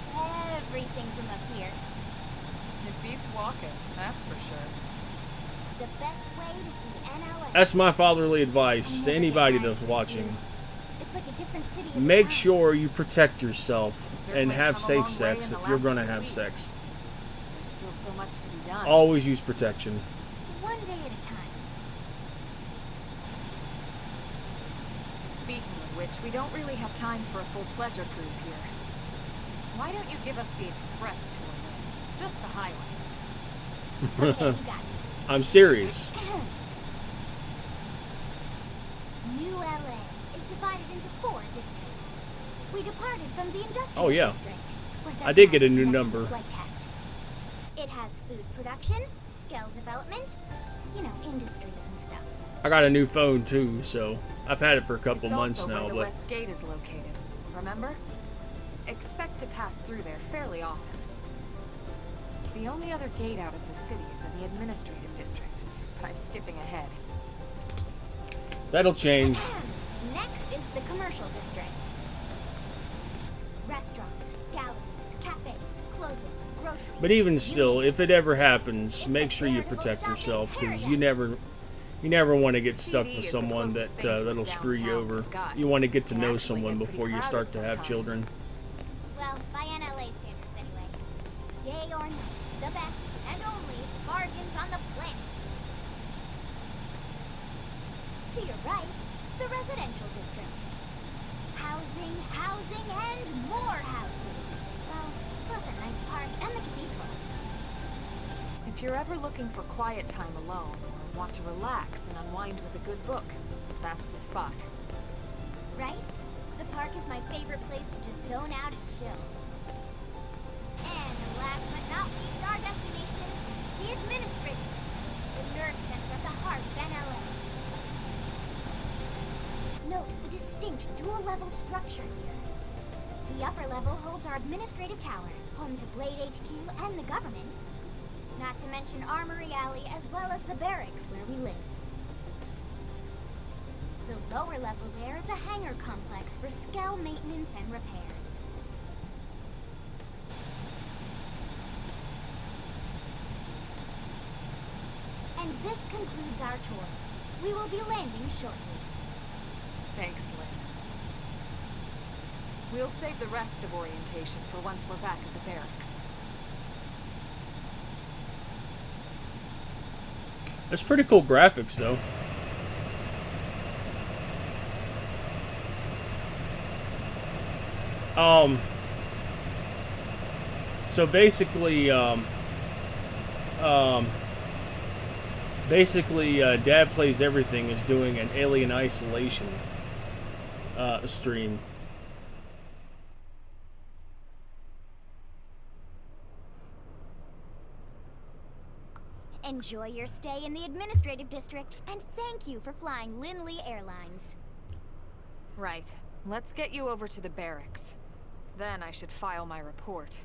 everything from up here. It beats walking, that's for sure. The best way to see NLA. That's my fatherly advice to anybody that's watching. It's like a different city. every Make time. sure you protect yourself and Certainly have come a safe long way sex in the if you're last going to few have weeks. sex. There's still so much to be done. Always use protection. One day at a time. Speaking of which, we don't really have time for a full pleasure cruise here. Why don't you give us the express tour, Lynn? Just the highlights. Okay, you got it. I'm serious. New LA is divided into 4 districts. We departed from the industrial Oh, yeah. district. where I did get a Doug new conducted the number. Flight test. It has food production, skill development, you know, industries and stuff. I got a new phone too, so I've had it for a couple It's months also now. where the But West Gate is located, remember? Expect to pass through there fairly often. The only other gate out of the city is in the administrative district, but I'm skipping ahead. that'll change. Next is the commercial district. Restaurants, galleries, cafes, clothing, groceries. But even you still, name it. if it ever happens, It's make a sure you veritable protect shopping yourself, because paradise. You never want to get stuck CD with is the someone closest that thing to a that'll screw you downtown over. we've got. You want to get to Can know actually someone get pretty before you start crowded to have sometimes. children. Well, by NLA standards anyway. Day or night, the best and only bargains on the planet. To your right, the residential district. Housing, housing, and more housing. Well, plus a nice park and the cathedral. If you're ever looking for quiet time alone, or want to relax and unwind with a good book, that's the spot. Right? The park is my favorite place to just zone out and chill. And last but not least, our destination, the administrative district, the nerve center at the heart of NLA. Note the distinct dual-level structure here. The upper level holds our administrative tower, home to Blade HQ and the government. Not to mention Armory Alley as well as the barracks where we live. The lower level there is a hangar complex for Skell maintenance and repairs. And this concludes our tour. We will be landing shortly. Thanks, Lynn. We'll save the rest of orientation for once we're back at the barracks. That's pretty cool graphics, though. So basically, Dad Plays Everything is doing an Alien Isolation stream. Enjoy your stay in the administrative district, and thank you for flying Lin-Lee Airlines. Right. Let's get you over to the barracks. Then I should file my report.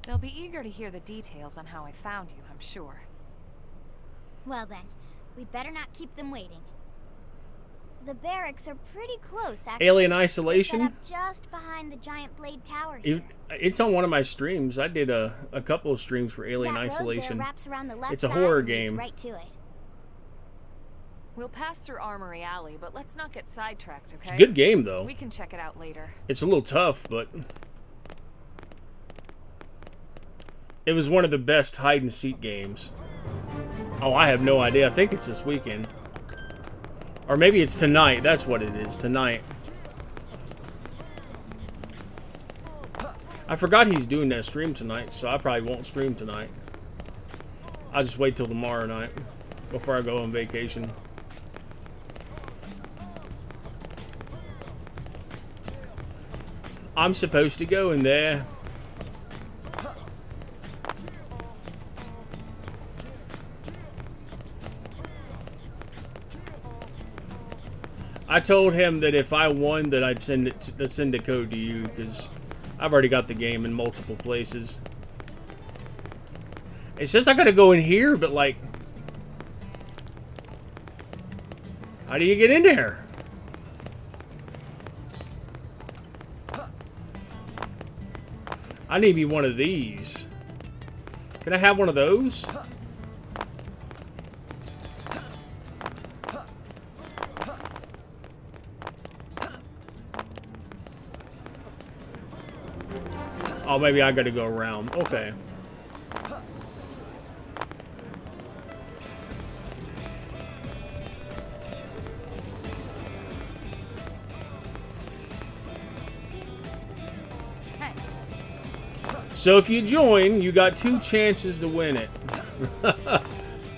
They'll be eager to hear the details on how I found you, I'm sure. Well then, we better not keep them waiting. The barracks are pretty close, actually. Alien Isolation? They're set up just behind the giant blade tower here. It's on one of my streams. I did a couple of streams for Alien That road Isolation. there wraps around the left It's a side horror and leads game. right to it. We'll pass through Armory Alley, but let's not get sidetracked, okay? Good game, though. We can check it out later. It's a little tough, but it was one of the best hide-and-seek games. Oh, I have no idea. I think it's this weekend. Or maybe it's tonight. That's what it is. Tonight. I forgot he's doing that stream tonight, so I probably won't stream tonight. I'll just wait till tomorrow night before I go on vacation. I'm supposed to go in there. I told him that if I won, that I'd send a code to you, because I've already got the game in multiple places. It says I gotta go in here, but like, how do you get in there? I need me one of these. Can I have one of those? Oh, maybe I gotta go around. Okay. So if you join, you got 2 chances to win it.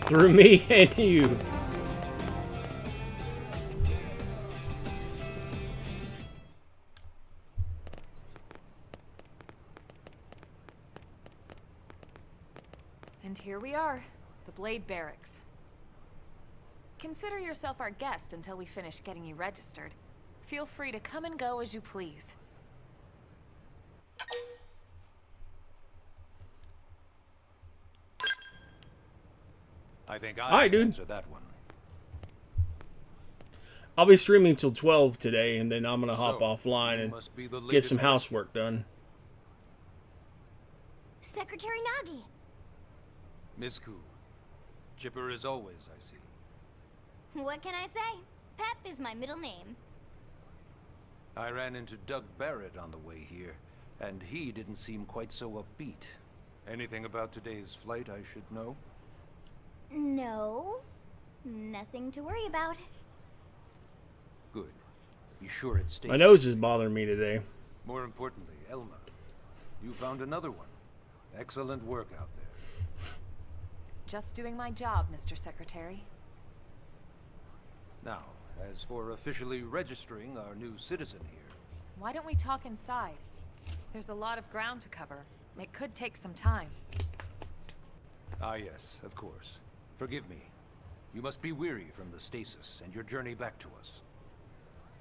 Through me and you. And here we are, the Blade Barracks. Consider yourself our guest until we finish getting you registered. Feel free to come and go as you please. I think Hi, I dude. answer that one. I'll be streaming till 12 today, and then I'm gonna hop So, offline you and must be the get latest some person. housework done. Secretary Nagi! Miss Koo. Chipper as always, I see. What can I say? Pep is my middle name. I ran into Doug Barrett on the way here, and he didn't seem quite so upbeat. Anything about today's flight I should know? No. Nothing to worry about. Good. Be sure it stays. My nose is bothering me today. More importantly, Elma, you found another one. Excellent work out there. Just doing my job, Mr. Secretary. Now, as for officially registering our new citizen here. Why don't we talk inside? There's a lot of ground to cover. It could take some time. Ah yes, of course. Forgive me. You must be weary from the stasis and your journey back to us.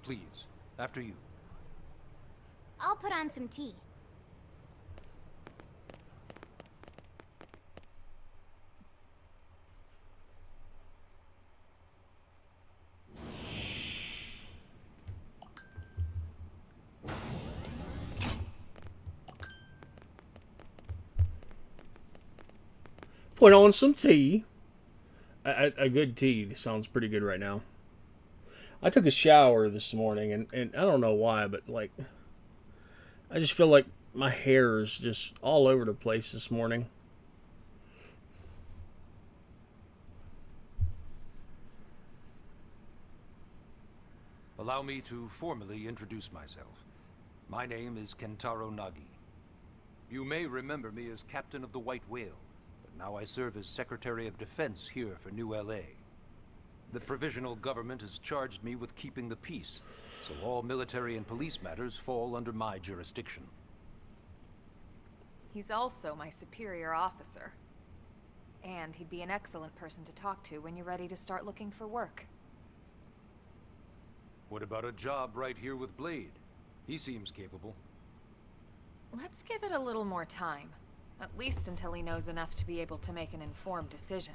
Please, after you. I'll put on some tea. Put on some tea. A good tea sounds pretty good right now. I took a shower this morning, and I don't know why, but like, I just feel like my hair is just all over the place this morning. Allow me to formally introduce myself. My name is Kentaro Nagi. You may remember me as Captain of the White Whale, but now I serve as Secretary of Defense here for New LA. The provisional government has charged me with keeping the peace, so all military and police matters fall under my jurisdiction. He's also my superior officer. And he'd be an excellent person to talk to when you're ready to start looking for work. What about a job right here with Blade? He seems capable. Let's give it a little more time. At least until he knows enough to be able to make an informed decision.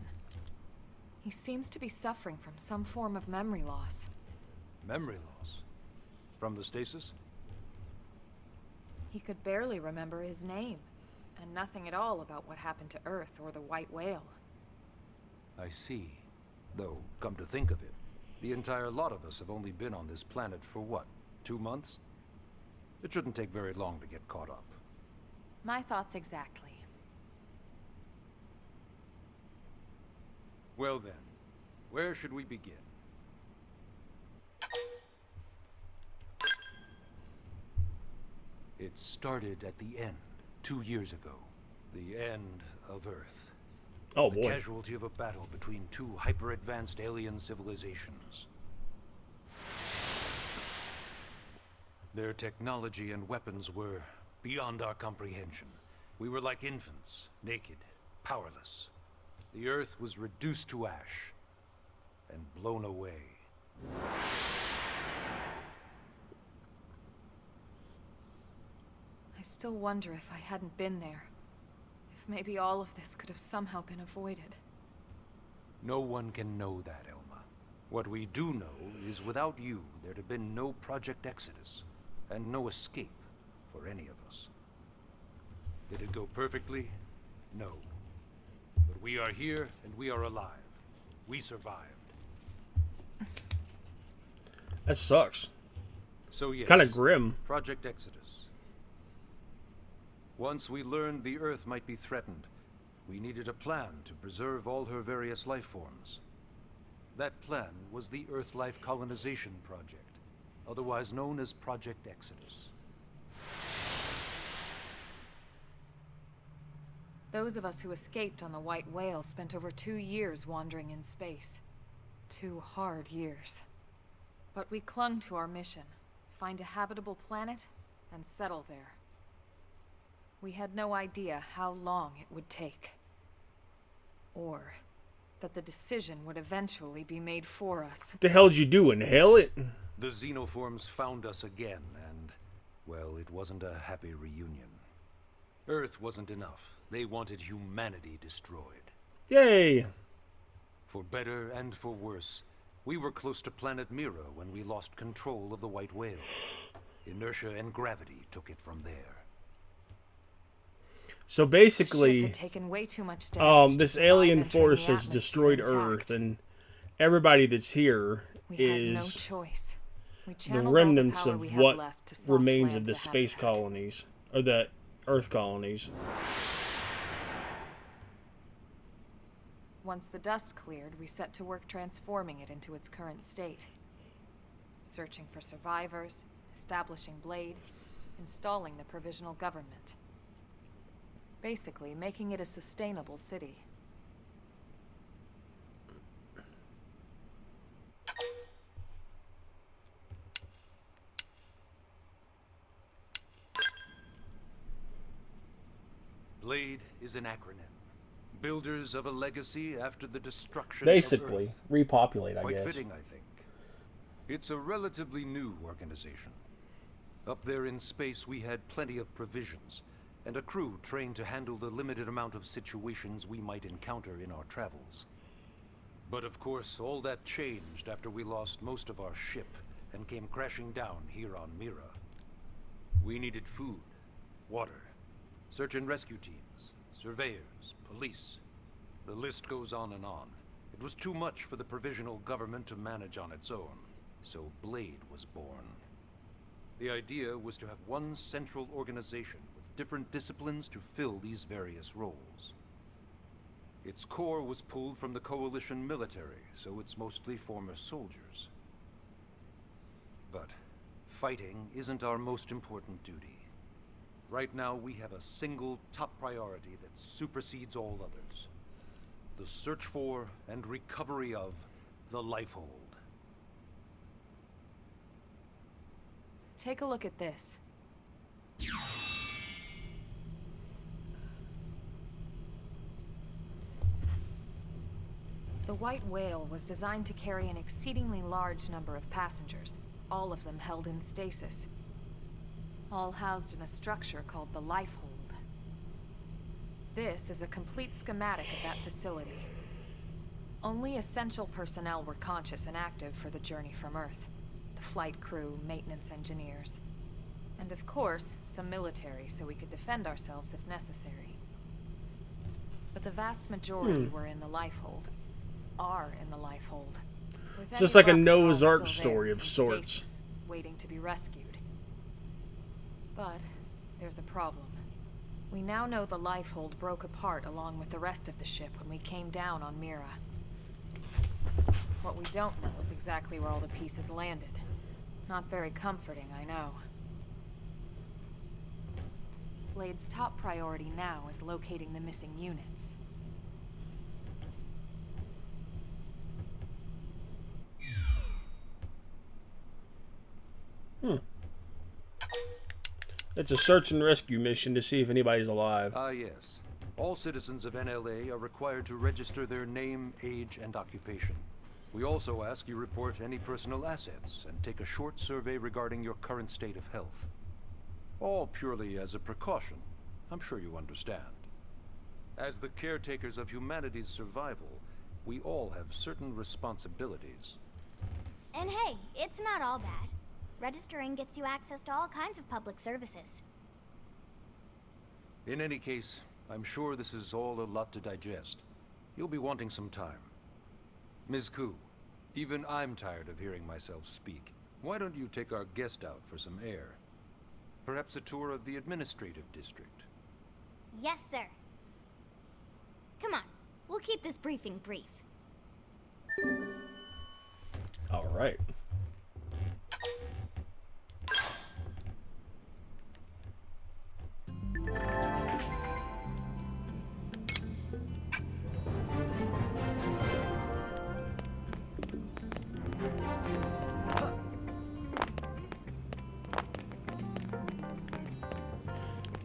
He seems to be suffering from some form of memory loss. Memory loss? From the stasis? He could barely remember his name, and nothing at all about what happened to Earth or the White Whale. I see. Though, come to think of it, the entire lot of us have only been on this planet for what, 2 months? It shouldn't take very long to get caught up. My thoughts exactly. Well then, where should we begin? It started at the end, 2 years ago. The end of Earth. Oh The boy. casualty of a battle between two hyper-advanced alien civilizations. Their technology and weapons were beyond our comprehension. We were like infants, naked, powerless. The Earth was reduced to ash and blown away. I still wonder if I hadn't been there. If maybe all of this could have somehow been avoided. No one can know that, Elma. What we do know is without you, there'd have been no Project Exodus, and no escape for any of us. Did it go perfectly? No. But we are here, and we are alive. We survived. That sucks. So yes, Kind of grim. Project Exodus. Once we learned the Earth might be threatened, we needed a plan to preserve all her various life forms. That plan was the Earth Life Colonization Project, otherwise known as Project Exodus. Those of us who escaped on the White Whale spent over 2 years wandering in space. 2 hard years. But we clung to our mission, find a habitable planet, and settle there. We had no idea how long it would take. Or that the decision would eventually be made for us. What the hell did you do? Inhale it? The xenoforms found us again, and, well, it wasn't a happy reunion. Earth wasn't enough. They wanted humanity destroyed. Yay! For better and for worse, we were close to planet Mira when we lost control of the White Whale. Inertia and gravity took it from there. So The ship basically, had taken way too much damage to this survive alien entering force the has atmosphere destroyed intact. Earth, and everybody that's here We had no is choice. We the channeled all remnants power of we had what left to soft remains land of the space habitat. colonies, or the Earth colonies. Once the dust cleared, we set to work transforming it into its current state. Searching for survivors, establishing Blade, installing the provisional government. Basically, making it a sustainable city. Blade is an acronym. Builders of a legacy after the destruction Basically, of Earth. repopulate, I Quite guess. fitting, I think. It's a relatively new organization. Up there in space, we had plenty of provisions, and a crew trained to handle the limited amount of situations we might encounter in our travels. But of course, all that changed after we lost most of our ship and came crashing down here on Mira. We needed food, water, search and rescue teams, surveyors, police. The list goes on and on. It was too much for the provisional government to manage on its own, so Blade was born. The idea was to have one central organization with different disciplines to fill these various roles. Its core was pulled from the Coalition military, so it's mostly former soldiers. But fighting isn't our most important duty. Right now, we have a single top priority that supersedes all others. The search for and recovery of the Lifehold. Take a look at this. The White Whale was designed to carry an exceedingly large number of passengers, all of them held in stasis. All housed in a structure called the Lifehold. This is a complete schematic of that facility. Only essential personnel were conscious and active for the journey from Earth. The flight crew, maintenance engineers. And of course, some military so we could defend ourselves if necessary. But the vast majority were in the Lifehold. Are in the Lifehold. It's just like a Noah's Ark story of sorts. Stasis, waiting to be rescued. But there's a problem. We now know the Lifehold broke apart along with the rest of the ship when we came down on Mira. What we don't know is exactly where all the pieces landed. Not very comforting, I know. Blade's top priority now is locating the missing units. It's a search and rescue mission to see if anybody's alive. Ah, yes. All citizens of NLA are required to register their name, age, and occupation. We also ask you report any personal assets and take a short survey regarding your current state of health. All purely as a precaution. I'm sure you understand. As the caretakers of humanity's survival, we all have certain responsibilities. And hey, it's not all bad. Registering gets you access to all kinds of public services. In any case, I'm sure this is all a lot to digest. You'll be wanting some time. Ms. Koo, even I'm tired of hearing myself speak. Why don't you take our guest out for some air? Perhaps a tour of the administrative district. Yes, sir. Come on, we'll keep this briefing brief. All right.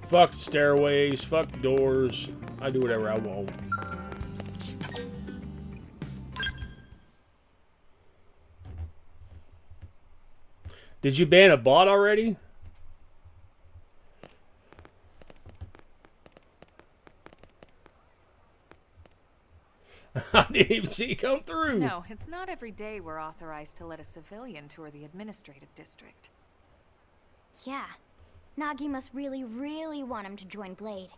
Fuck stairways, fuck doors. I do whatever I want. Did you ban a bot already? I didn't even see it come through. No, it's not every day we're authorized to let a civilian tour the administrative district. Yeah. Nagi must really, really want him to join Blade.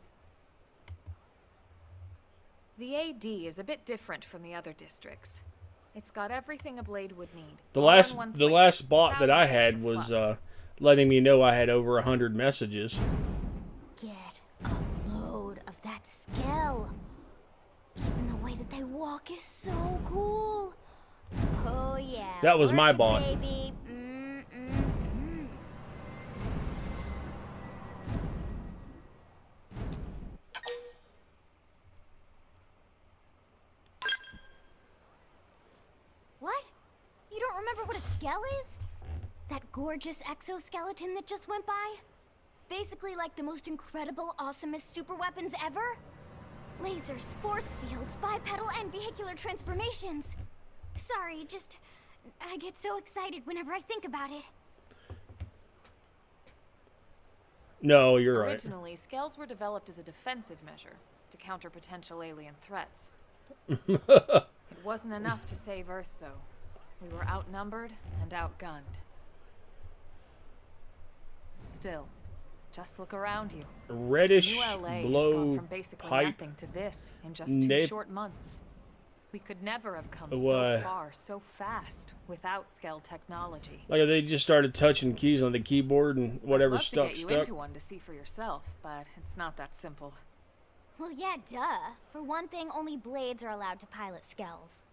The AD is a bit different from the other districts. It's got everything a blade would need. The all in last one the place, last bot without that I any extra had was fluff. letting me know I had over 100 messages. Get a load of that scale. Even the way that they walk is so cool. Oh yeah. That was work my it, bot. Baby. What? You don't remember what a skell is? That gorgeous exoskeleton that just went by? Basically like the most incredible, awesomest super weapons ever? Lasers, force fields, bipedal and vehicular transformations. Sorry, I get so excited whenever I think about it. No, you're right. Originally, scales were developed as a defensive measure to counter potential alien threats. It wasn't enough to save Earth, though. We were outnumbered and outgunned. Still, just look around you. Reddish New LA has gone blow from basically pipe. nothing to this in just 2 short months. We could never have come so far, so fast, without scale technology. Like they just started touching keys on the keyboard and whatever I'd love stuck to get you stuck. into one to see for yourself, but it's not that simple. Well, yeah, duh. For one thing, only blades are allowed to pilot skells.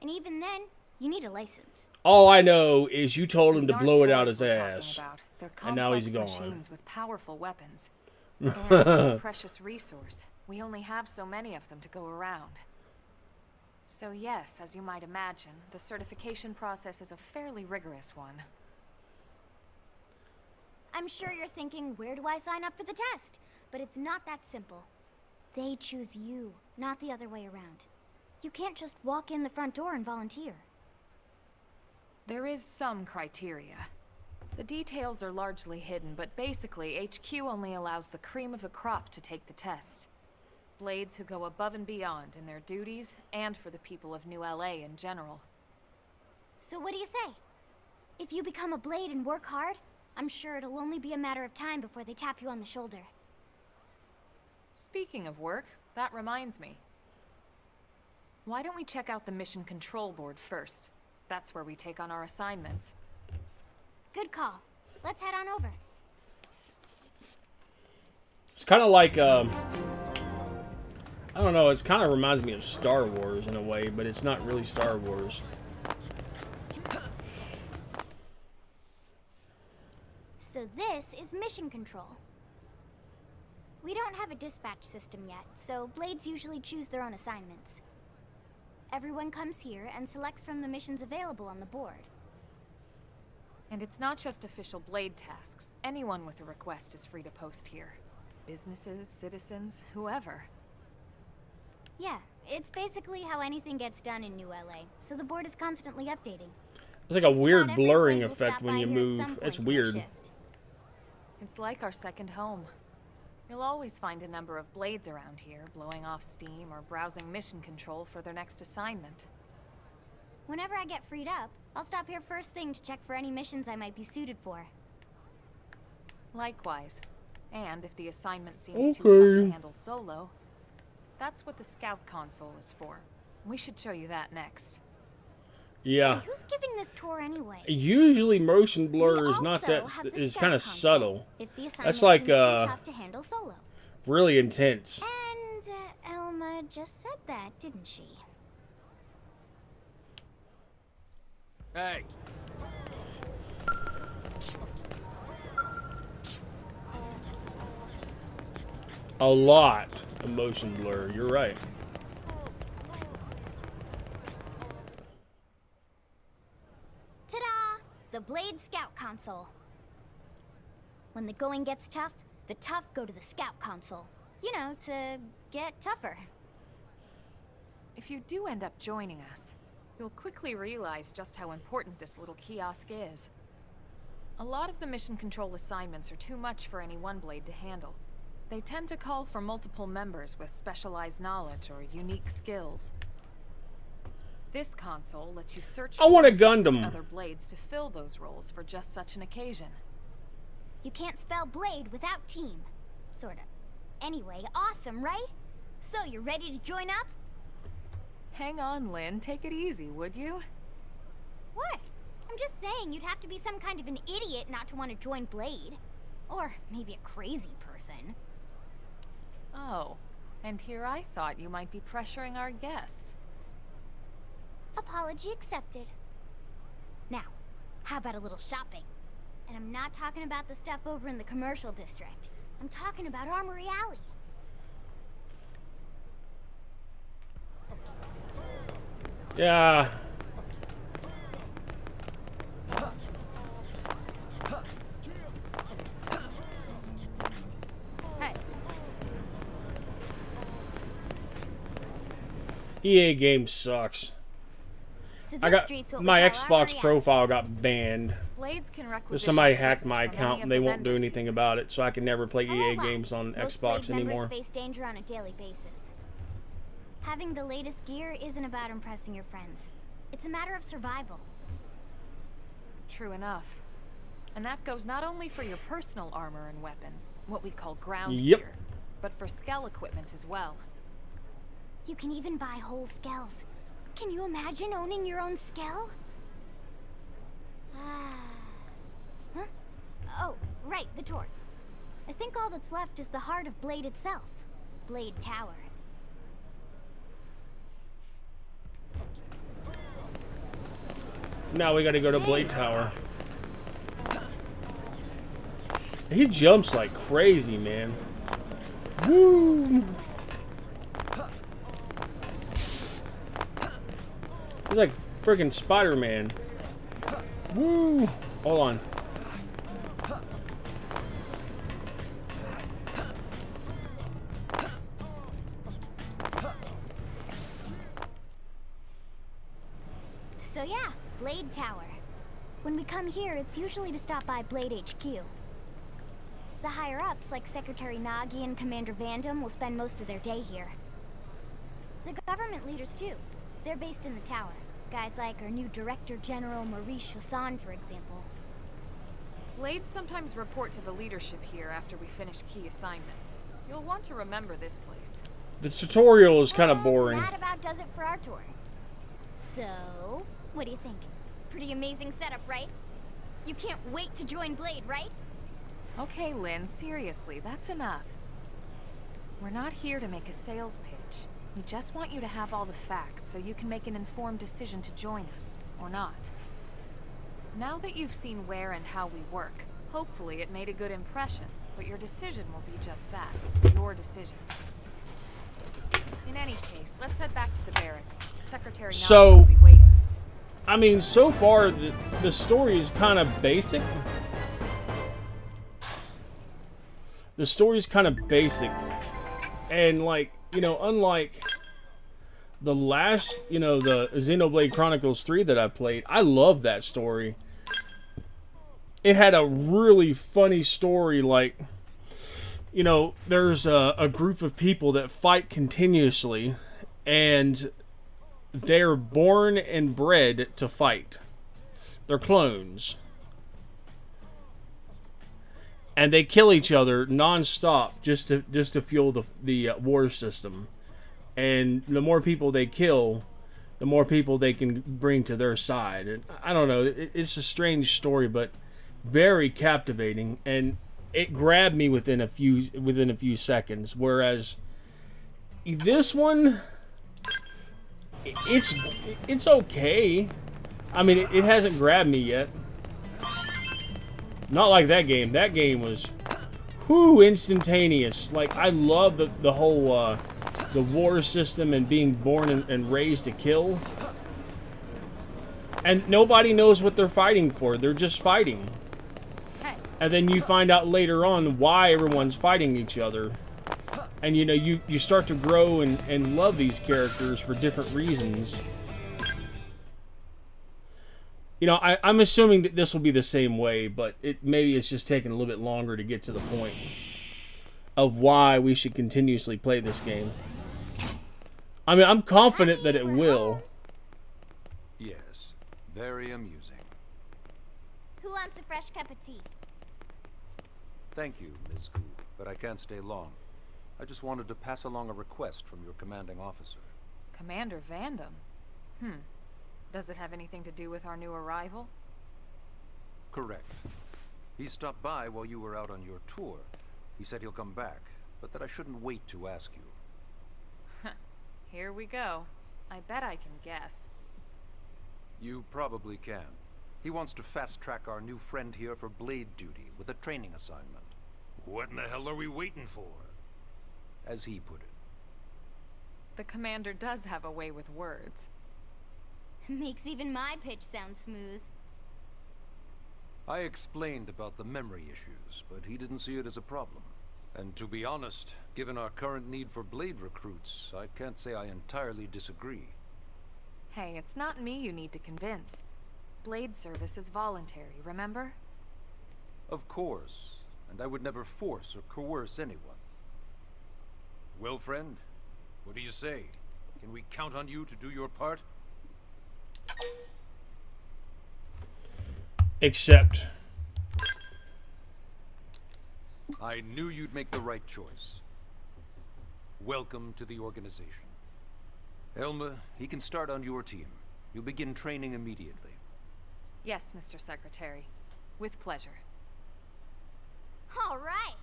And even then, you need a license. All I know is you told him These to aren't blow it toys out his we're talking ass. about. They're And now he's complex gone. machines with powerful weapons. And a precious resource. We only have so many of them to go around. So yes, as you might imagine, the certification process is a fairly rigorous one. I'm sure you're thinking, where do I sign up for the test? But it's not that simple. They choose you, not the other way around. You can't just walk in the front door and volunteer. There is some criteria. The details are largely hidden, but basically, HQ only allows the cream of the crop to take the test. Blades who go above and beyond in their duties, and for the people of New LA in general. So what do you say? If you become a blade and work hard, I'm sure it'll only be a matter of time before they tap you on the shoulder. Speaking of work, that reminds me. Why don't we check out the mission control board first? That's where we take on our assignments. Good call. Let's head on over. It's kind of like, I don't know, it kind of reminds me of Star Wars in a way, but it's not really Star Wars. So this is mission control. We don't have a dispatch system yet, so blades usually choose their own assignments. Everyone comes here and selects from the missions available on the board. And it's not just official blade tasks. Anyone with a request is free to post here. Businesses, citizens, whoever. Yeah, it's basically how anything gets done in New LA, so the board is constantly updating. It's like a Just weird about every blurring blade will effect stop when by you here at move. some It's point in their weird. shift. It's like our second home. You'll always find a number of blades around here, blowing off steam or browsing mission control for their next assignment. Whenever I get freed up, I'll stop here first thing to check for any missions I might be suited for. Likewise. And if the assignment seems too tough to handle solo, that's what the scout console is for. We should show you that next. Yeah. Hey, who's giving this tour anyway? Usually motion blur is not We that, also have the is scout kind of console, subtle. if the assignment That's like, seems too tough to handle solo. really intense. And Elma just said that, didn't she? Hey. A lot of motion blur. You're right. Ta-da! The Blade Scout Console. When the going gets tough, the tough go to the Scout Console. You know, to get tougher. If you do end up joining us, you'll quickly realize just how important this little kiosk is. A lot of the mission control assignments are too much for any one blade to handle. They tend to call for multiple members with specialized knowledge or unique skills. This console lets you search I want a for Gundam. other blades to fill those roles for just such an occasion. You can't spell blade without team. Sorta. Anyway, awesome, right? So, you ready to join up? Hang on, Lynn. Take it easy, would you? What? I'm just saying you'd have to be some kind of an idiot not to want to join Blade. Or maybe a crazy person. Oh, and here I thought you might be pressuring our guest. Apology accepted. Now, how about a little shopping? And I'm not talking about the stuff over in the commercial district. I'm talking about Armory Alley. Yeah. Hey. EA game sucks. So I this got street's what we my call Xbox Armory Alley. profile got banned. Blades can Because requisition somebody hacked equipment my from any account of and the they won't do vendors anything here. about it, so I can never play I EA won't lie. games on Most Xbox Blade anymore. members face danger on a daily basis. Having the latest gear isn't about impressing your friends. It's a matter of survival. True enough. And that goes not only for your personal armor and weapons, what we call ground Yep. gear, but for skell equipment as well. You can even buy whole skells. Can you imagine owning your own skell? Huh? Oh, right, the tour. I think all that's left is the heart of Blade itself. Blade Tower. Now we gotta go to Blade Tower. He jumps like crazy, man. Woo! He's like freaking Spider-Man. Woo! Hold on. So yeah, Blade Tower. When we come here, it's usually to stop by Blade HQ. The higher-ups, like Secretary Nagi and Commander Vandam, will spend most of their day here. The government leaders, too. They're based in the tower. Guys like our new Director General Maurice Chassan, for example. Blades sometimes report to the leadership here after we finish key assignments. You'll want to remember this place. The tutorial is kind of boring. That about does it for our tour. So, what do you think? Pretty amazing setup, right? You can't wait to join Blade, right? Okay, Lynn, seriously, that's enough. We're not here to make a sales pitch. We just want you to have all the facts so you can make an informed decision to join us, or not. Now that you've seen where and how we work, hopefully it made a good impression, but your decision will be just that, your decision. In any case, let's head back to the barracks. Secretary Nagi will be waiting. I mean, so far the story is kind of basic. The story's kind of basic. And like, you know, unlike the last, you know, the Xenoblade Chronicles 3 that I played, I love that story. It had a really funny story, like, you know, there's a group of people that fight continuously, and they're born and bred to fight. They're clones. And they kill each other non-stop just to fuel the war system. And the more people they kill, the more people they can bring to their side. And I don't know, it's a strange story, but very captivating, and it grabbed me within a few seconds. Whereas this one, it's okay. I mean, it hasn't grabbed me yet. Not like that game. That game was, whoo, instantaneous. Like, I love the whole the war system and being born and raised to kill. And nobody knows what they're fighting for. They're just fighting. And then you find out later on why everyone's fighting each other. And, you know, you start to grow and love these characters for different reasons. You know, I'm assuming that this will be the same way, but maybe it's just taking a little bit longer to get to the point of why we should continuously play this game. I mean, I'm confident that it will. Yes, very amusing. Who wants a fresh cup of tea? Thank you, Ms. Gu, but I can't stay long. I just wanted to pass along a request from your commanding officer. Commander Vandam? Does it have anything to do with our new arrival? Correct. He stopped by while you were out on your tour. He said he'll come back, but that I shouldn't wait to ask you. Here we go. I bet I can guess. You probably can. He wants to fast-track our new friend here for blade duty with a training assignment. What in the hell are we waiting for? As he put it. The commander does have a way with words. Makes even my pitch sound smooth. I explained about the memory issues, but he didn't see it as a problem. And to be honest, given our current need for blade recruits, I can't say I entirely disagree. Hey, it's not me you need to convince. Blade service is voluntary, remember? Of course, and I would never force or coerce anyone. Well, friend, what do you say? Can we count on you to do your part? Except. I knew you'd make the right choice. Welcome to the organization. Elma, he can start on your team. You'll begin training immediately. Yes, Mr. Secretary. With pleasure. All right.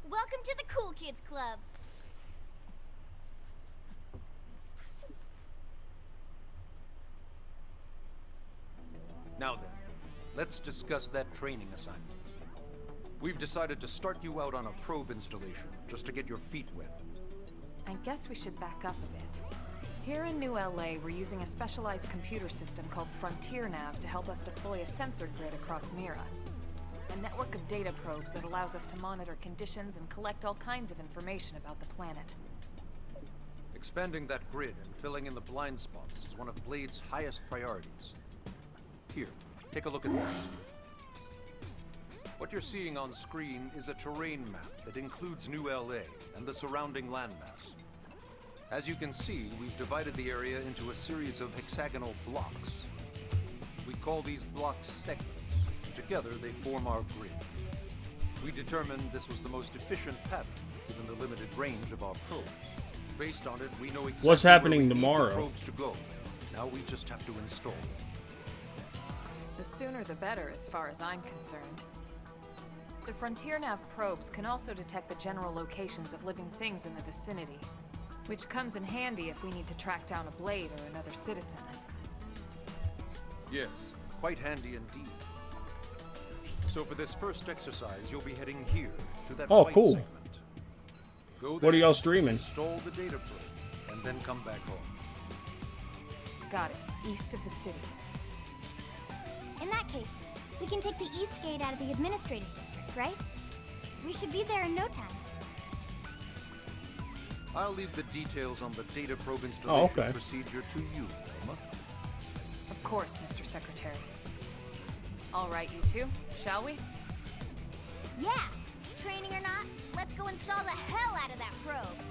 Welcome to the Cool Kids Club. Now then, let's discuss that training assignment. We've decided to start you out on a probe installation, just to get your feet wet. I guess we should back up a bit. Here in New LA, we're using a specialized computer system called Frontier Nav to help us deploy a sensor grid across Mira. A network of data probes that allows us to monitor conditions and collect all kinds of information about the planet. Expanding that grid and filling in the blind spots is one of Blade's highest priorities. Here, take a look at this. What you're seeing on screen is a terrain map that includes New LA and the surrounding landmass. As you can see, we've divided the area into a series of hexagonal blocks. We call these blocks segments, and together they form our grid. We determined this was the most efficient pattern, given the limited range of our probes. Based on it, we know exactly What's happening where we need tomorrow? the probes to go. Now we just have to install them. The sooner the better, as far as I'm concerned. The Frontier Nav probes can also detect the general locations of living things in the vicinity, which comes in handy if we need to track down a blade or another citizen. Yes, quite handy indeed. So for this first exercise, you'll be heading here to that Oh, white cool. segment. Go What are there, y'all streaming? install the data probe, and then come back home. Got it. East of the city. In that case, we can take the East Gate out of the administrative district, right? We should be there in no time. I'll leave the details on the data probe installation okay. procedure to you, Elma. Of course, Mr. Secretary. All right, you two, shall we? Yeah! Training or not, let's go install the hell out of that probe!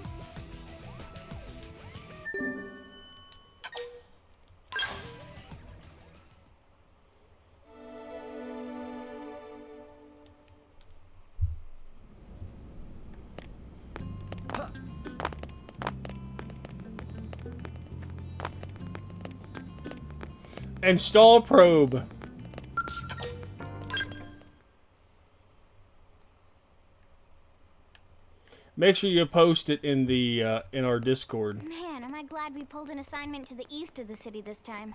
Install probe. Make sure you post it in the in our Discord. Man, am I glad we pulled an assignment to the east of the city this time.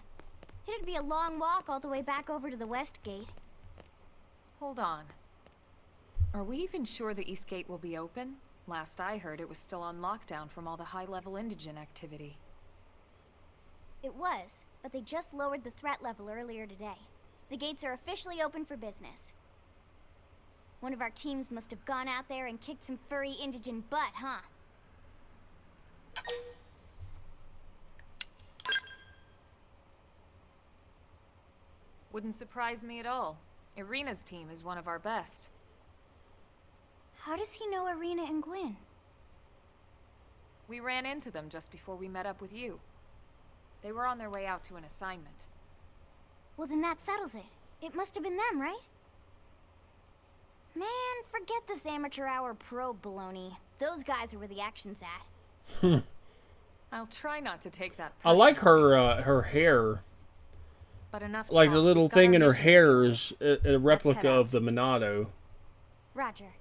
It'd be a long walk all the way back over to the West Gate. Hold on. Are we even sure the East Gate will be open? Last I heard, it was still on lockdown from all the high-level indigen activity. It was, but they just lowered the threat level earlier today. The gates are officially open for business. One of our teams must have gone out there and kicked some furry indigen butt, huh? Wouldn't surprise me at all. Irina's team is one of our best. How does he know Irina and Gwyn? We ran into them just before we met up with you. They were on their way out to an assignment. Well, then that settles it. It must have been them, right? Man, forget this amateur hour probe baloney. Those guys are where the action's at. I'll try not to take that I like personally, her hair. but enough Like the talk. little We've got thing our in her mission to hair do. is a replica out. of the Monado. Roger.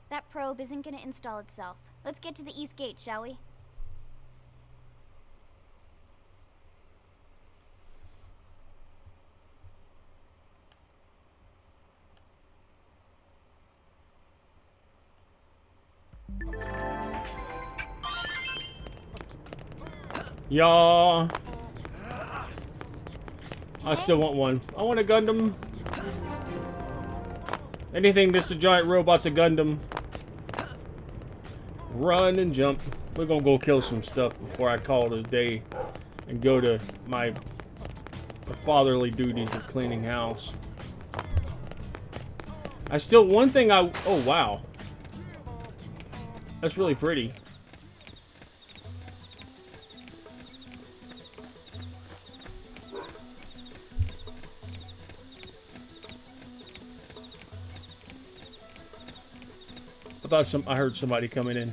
That probe isn't gonna install itself. Let's get to the east gate, shall we? Yeah. I still want one. I want a Gundam. Anything that's a giant robot's a Gundam. Run and jump. We're gonna go kill some stuff before I call it a day and go to my fatherly duties of cleaning house. I still, one thing I, oh wow. That's really pretty. I heard somebody coming in.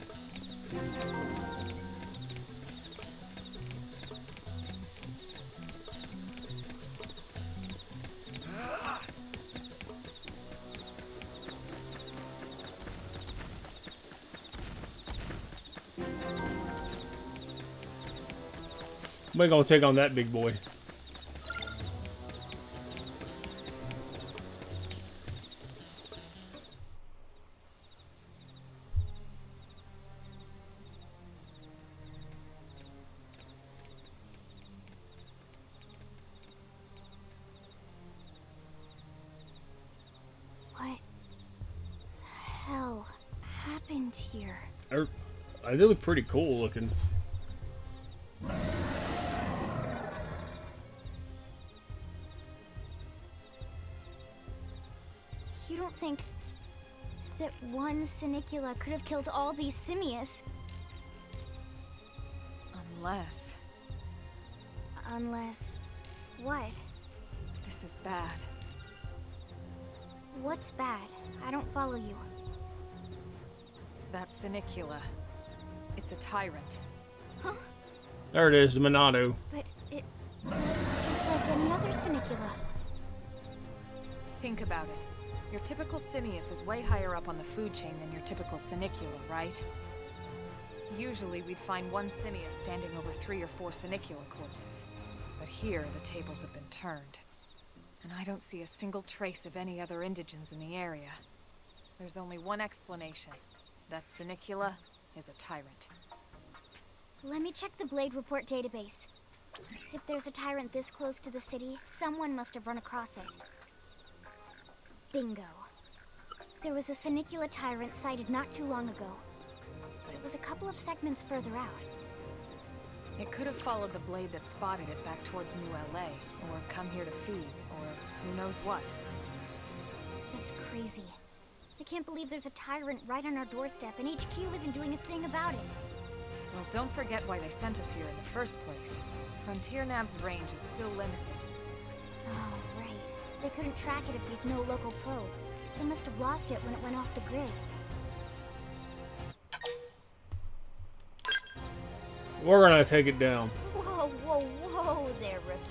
We're gonna take on that big boy. Here. They look pretty cool looking. You don't think that one Sinicula could have killed all these simius? Unless what? this is bad. What's bad? I don't follow you. That Sinicula. It's a tyrant. Huh? There it is, the Monado. But it looks just like any other Sinicula. Think about it. Your typical simius is way higher up on the food chain than your typical Sinicula, right? Usually we'd find one simius standing over 3 or 4 Sinicula corpses. But here, the tables have been turned. And I don't see a single trace of any other indigens in the area. There's only one explanation. That Sinicula is a tyrant. Let me check the Blade Report database. If there's a tyrant this close to the city, someone must have run across it. Bingo. There was a Sinicula tyrant sighted not too long ago, but it was a couple of segments further out. It could have followed the blade that spotted it back towards New LA, or come here to feed, or who knows what. That's crazy. I can't believe there's a tyrant right on our doorstep, and HQ isn't doing a thing about it. Well, don't forget why they sent us here in the first place. Frontier Nav's range is still limited. Oh, right. They couldn't track it if there's no local probe. They must have lost it when it went off the grid. We're gonna take it down. Whoa, whoa, whoa there, rookie.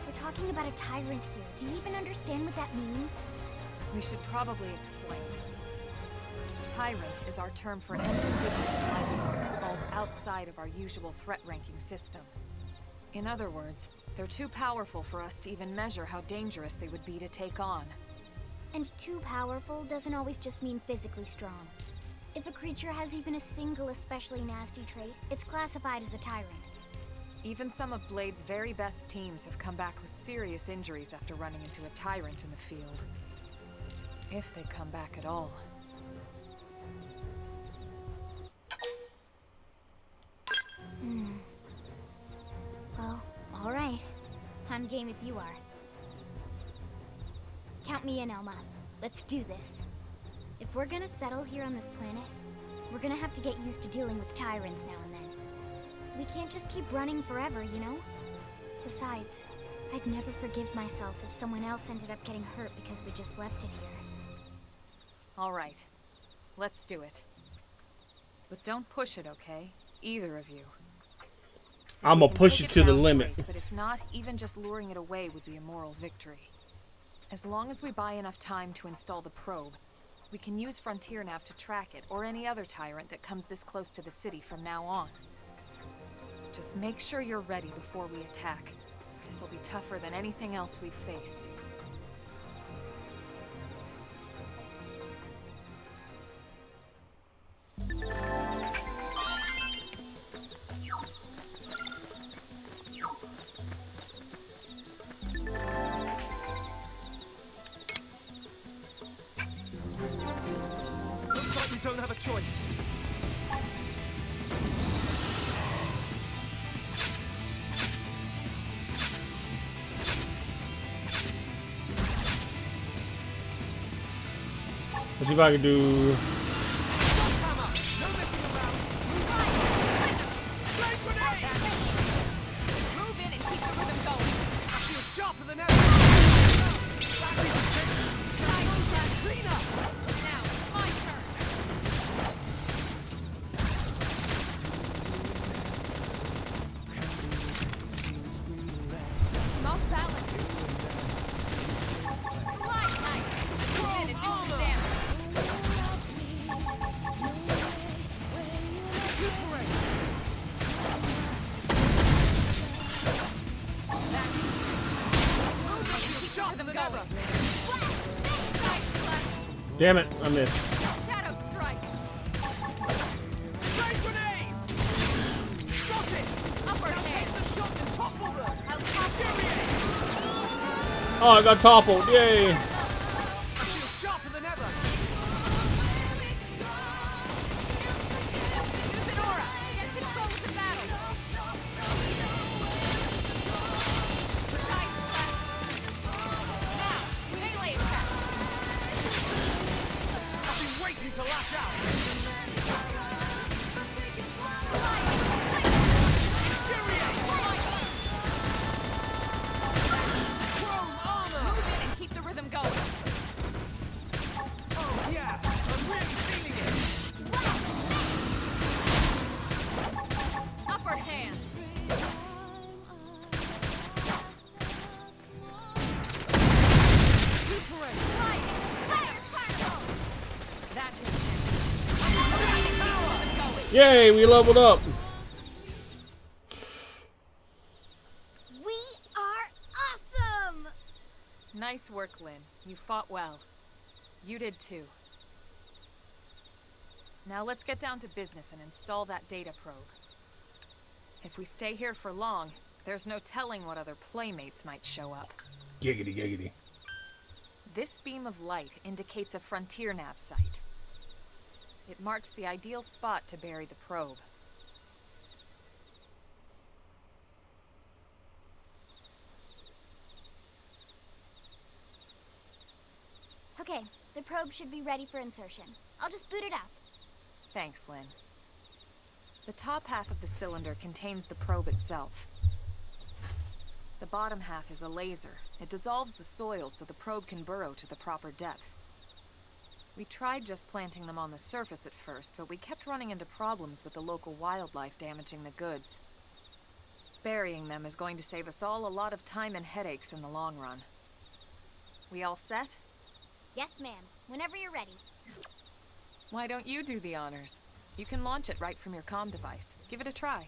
We're talking about a tyrant here. Do you even understand what that means? We should probably explain. Tyrant is our term for any indigenous life form that falls outside of our usual threat ranking system. In other words, they're too powerful for us to even measure how dangerous they would be to take on. And too powerful doesn't always just mean physically strong. If a creature has even a single especially nasty trait, it's classified as a tyrant. Even some of Blade's very best teams have come back with serious injuries after running into a tyrant in the field. If they come back at all. Well, alright. I'm game if you are. Count me in, Elma. Let's do this. If we're gonna settle here on this planet, we're gonna have to get used to dealing with tyrants now and then. We can't just keep running forever, you know? Besides, I'd never forgive myself if someone else ended up getting hurt because we just left it here. All right. Let's do it. But don't push it, okay? Either of you. I'm We gonna can push take it to the down, limit. great, but if not, even just luring it away would be a moral victory. As long as we buy enough time to install the probe, we can use Frontier Nav to track it, or any other tyrant that comes this close to the city from now on. Just make sure you're ready before we attack. This will be tougher than anything else we've faced. Looks like we don't have a choice. Let's see if I can do. Hammer! No messing around! Flame grenade! Move in and keep the rhythm going. I feel sharper than ever! Back in the trick! Clean up! Now, my turn. I'm off balance. Slide nice. Move in and do some damage. Sharper than ever! Damn it, I missed. Shadow strike. Flame grenade! Got it! Upper Now hand. take the shot and topple them! I'll topple. Oh, I got toppled. Yay. I feel sharper than ever! Use an aura. Get control of the battle. Side slash. Now, melee attacks. I've been waiting to lash out! Chrome armor! Move in and keep the rhythm going. Oh yeah! I'm really feeling it! Upper hand. That did it. Yay, we leveled up. We are awesome! Nice work, Lynn. You fought well. You did too. Now let's get down to business and install that data probe. If we stay here for long, there's no telling what other playmates might show up. Giggity, giggity. This beam of light indicates a Frontier Nav site. It marks the ideal spot to bury the probe. Okay, the probe should be ready for insertion. I'll just boot it up. Thanks, Lynn. The top half of the cylinder contains the probe itself. The bottom half is a laser. It dissolves the soil so the probe can burrow to the proper depth. We tried just planting them on the surface at first, but we kept running into problems with the local wildlife damaging the goods. Burying them is going to save us all a lot of time and headaches in the long run. We all set? Yes, ma'am. Whenever you're ready. Why don't you do the honors? You can launch it right from your comm device. Give it a try.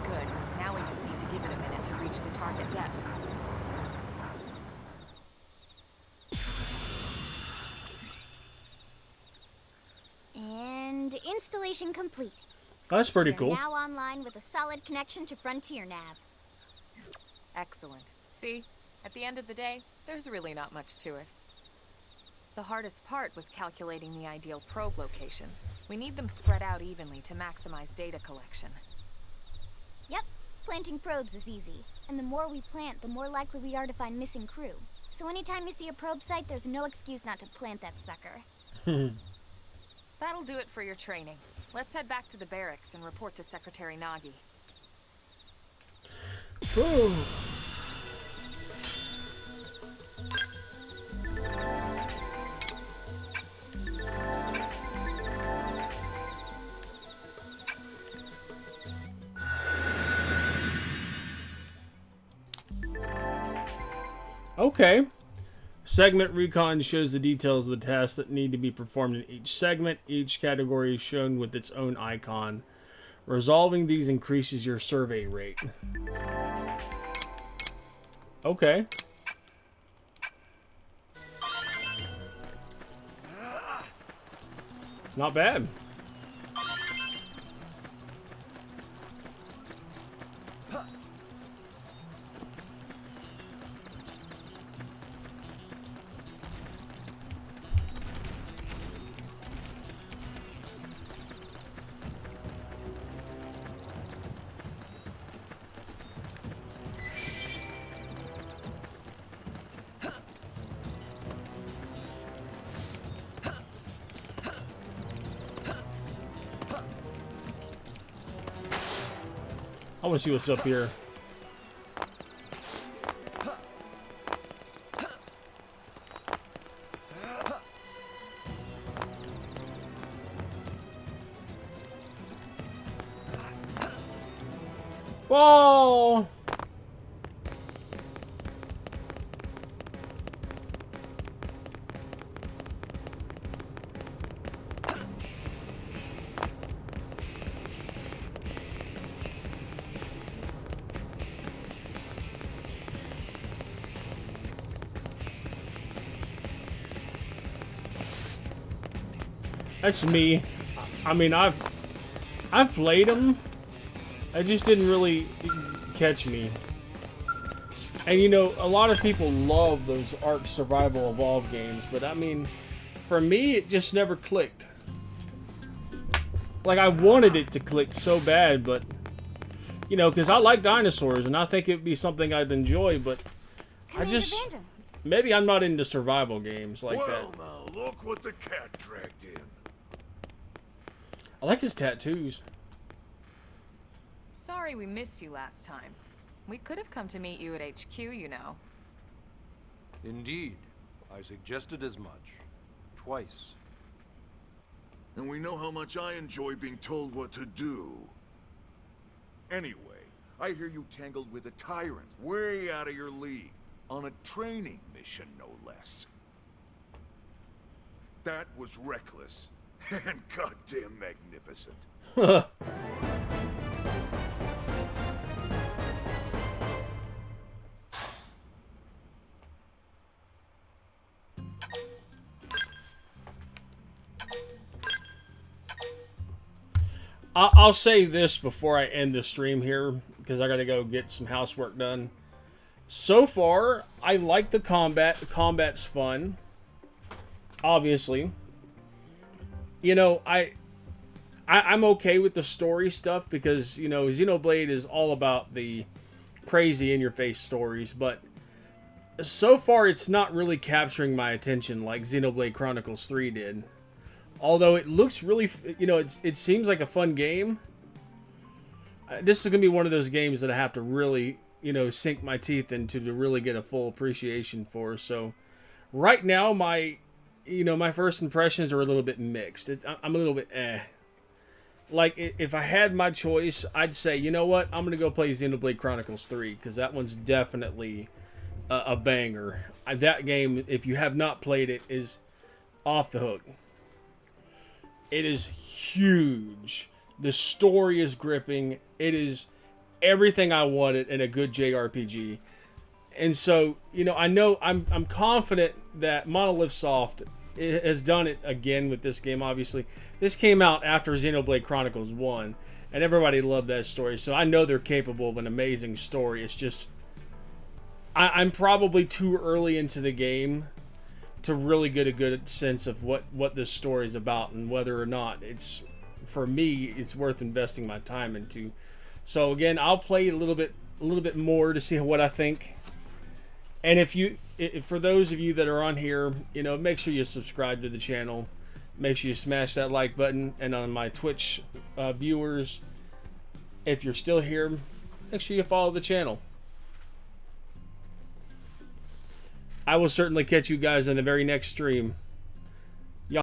Good. Now we just need to give it a minute to reach the target depth. And installation complete. That's pretty We're cool. now online with a solid connection to Frontier Nav. Excellent. See? At the end of the day, there's really not much to it. The hardest part was calculating the ideal probe locations. We need them spread out evenly to maximize data collection. Yep, planting probes is easy. And the more we plant, the more likely we are to find missing crew. So anytime you see a probe site, there's no excuse not to plant that sucker. That'll do it for your training. Let's head back to the barracks and report to Secretary Nagi. Whew. Okay. Segment recon shows the details of the tasks that need to be performed in each segment. Each category is shown with its own icon. Resolving these increases your survey rate. Okay. Not bad. I want to see what's up here. Whoa! That's me. I mean, I've played them. It just didn't really catch me. And you know, a lot of people love those Ark Survival Evolved games, but I mean, for me, it just never clicked. Like, I wanted it to click so bad, but you know, because I like dinosaurs and I think it'd be something I'd enjoy, but I just maybe I'm not into survival games like that. Well, now look what the cat dragged in. I like his tattoos. Sorry we missed you last time. We could have come to meet you at HQ, you know. Indeed. I suggested as much. Twice. And we know how much I enjoy being told what to do. Anyway, I hear you tangled with a tyrant, way out of your league, on a training mission, no less. That was reckless, and goddamn magnificent. I'll say this before I end the stream here, because I gotta go get some housework done. So far, I like the combat. The combat's fun. Obviously. You know, I'm okay with the story stuff because, you know, Xenoblade is all about the crazy in-your-face stories, but so far it's not really capturing my attention like Xenoblade Chronicles 3 did. Although it looks really, you know, it seems like a fun game. This is going to be one of those games that I have to really, you know, sink my teeth into to really get a full appreciation for. So right now, my first impressions are a little bit mixed. I'm a little bit Like, if I had my choice, I'd say, you know what? I'm going to go play Xenoblade Chronicles 3 because that one's definitely a banger. That game, if you have not played it, is off the hook. It is huge. The story is gripping. It is everything I wanted in a good JRPG. And so, you know I'm confident that Monolith Soft has done it again with this game, obviously. This came out after Xenoblade Chronicles 1, and everybody loved that story. So I know they're capable of an amazing story. It's just I'm probably too early into the game to really get a good sense of what this story is about and whether or not it's, for me, it's worth investing my time into. So again, I'll play a little bit more to see what I think. And if for those of you that are on here, you know, make sure you subscribe to the channel. Make sure you smash that like button. And on my Twitch viewers, if you're still here, make sure you follow the channel. I will certainly catch you guys in the very next stream.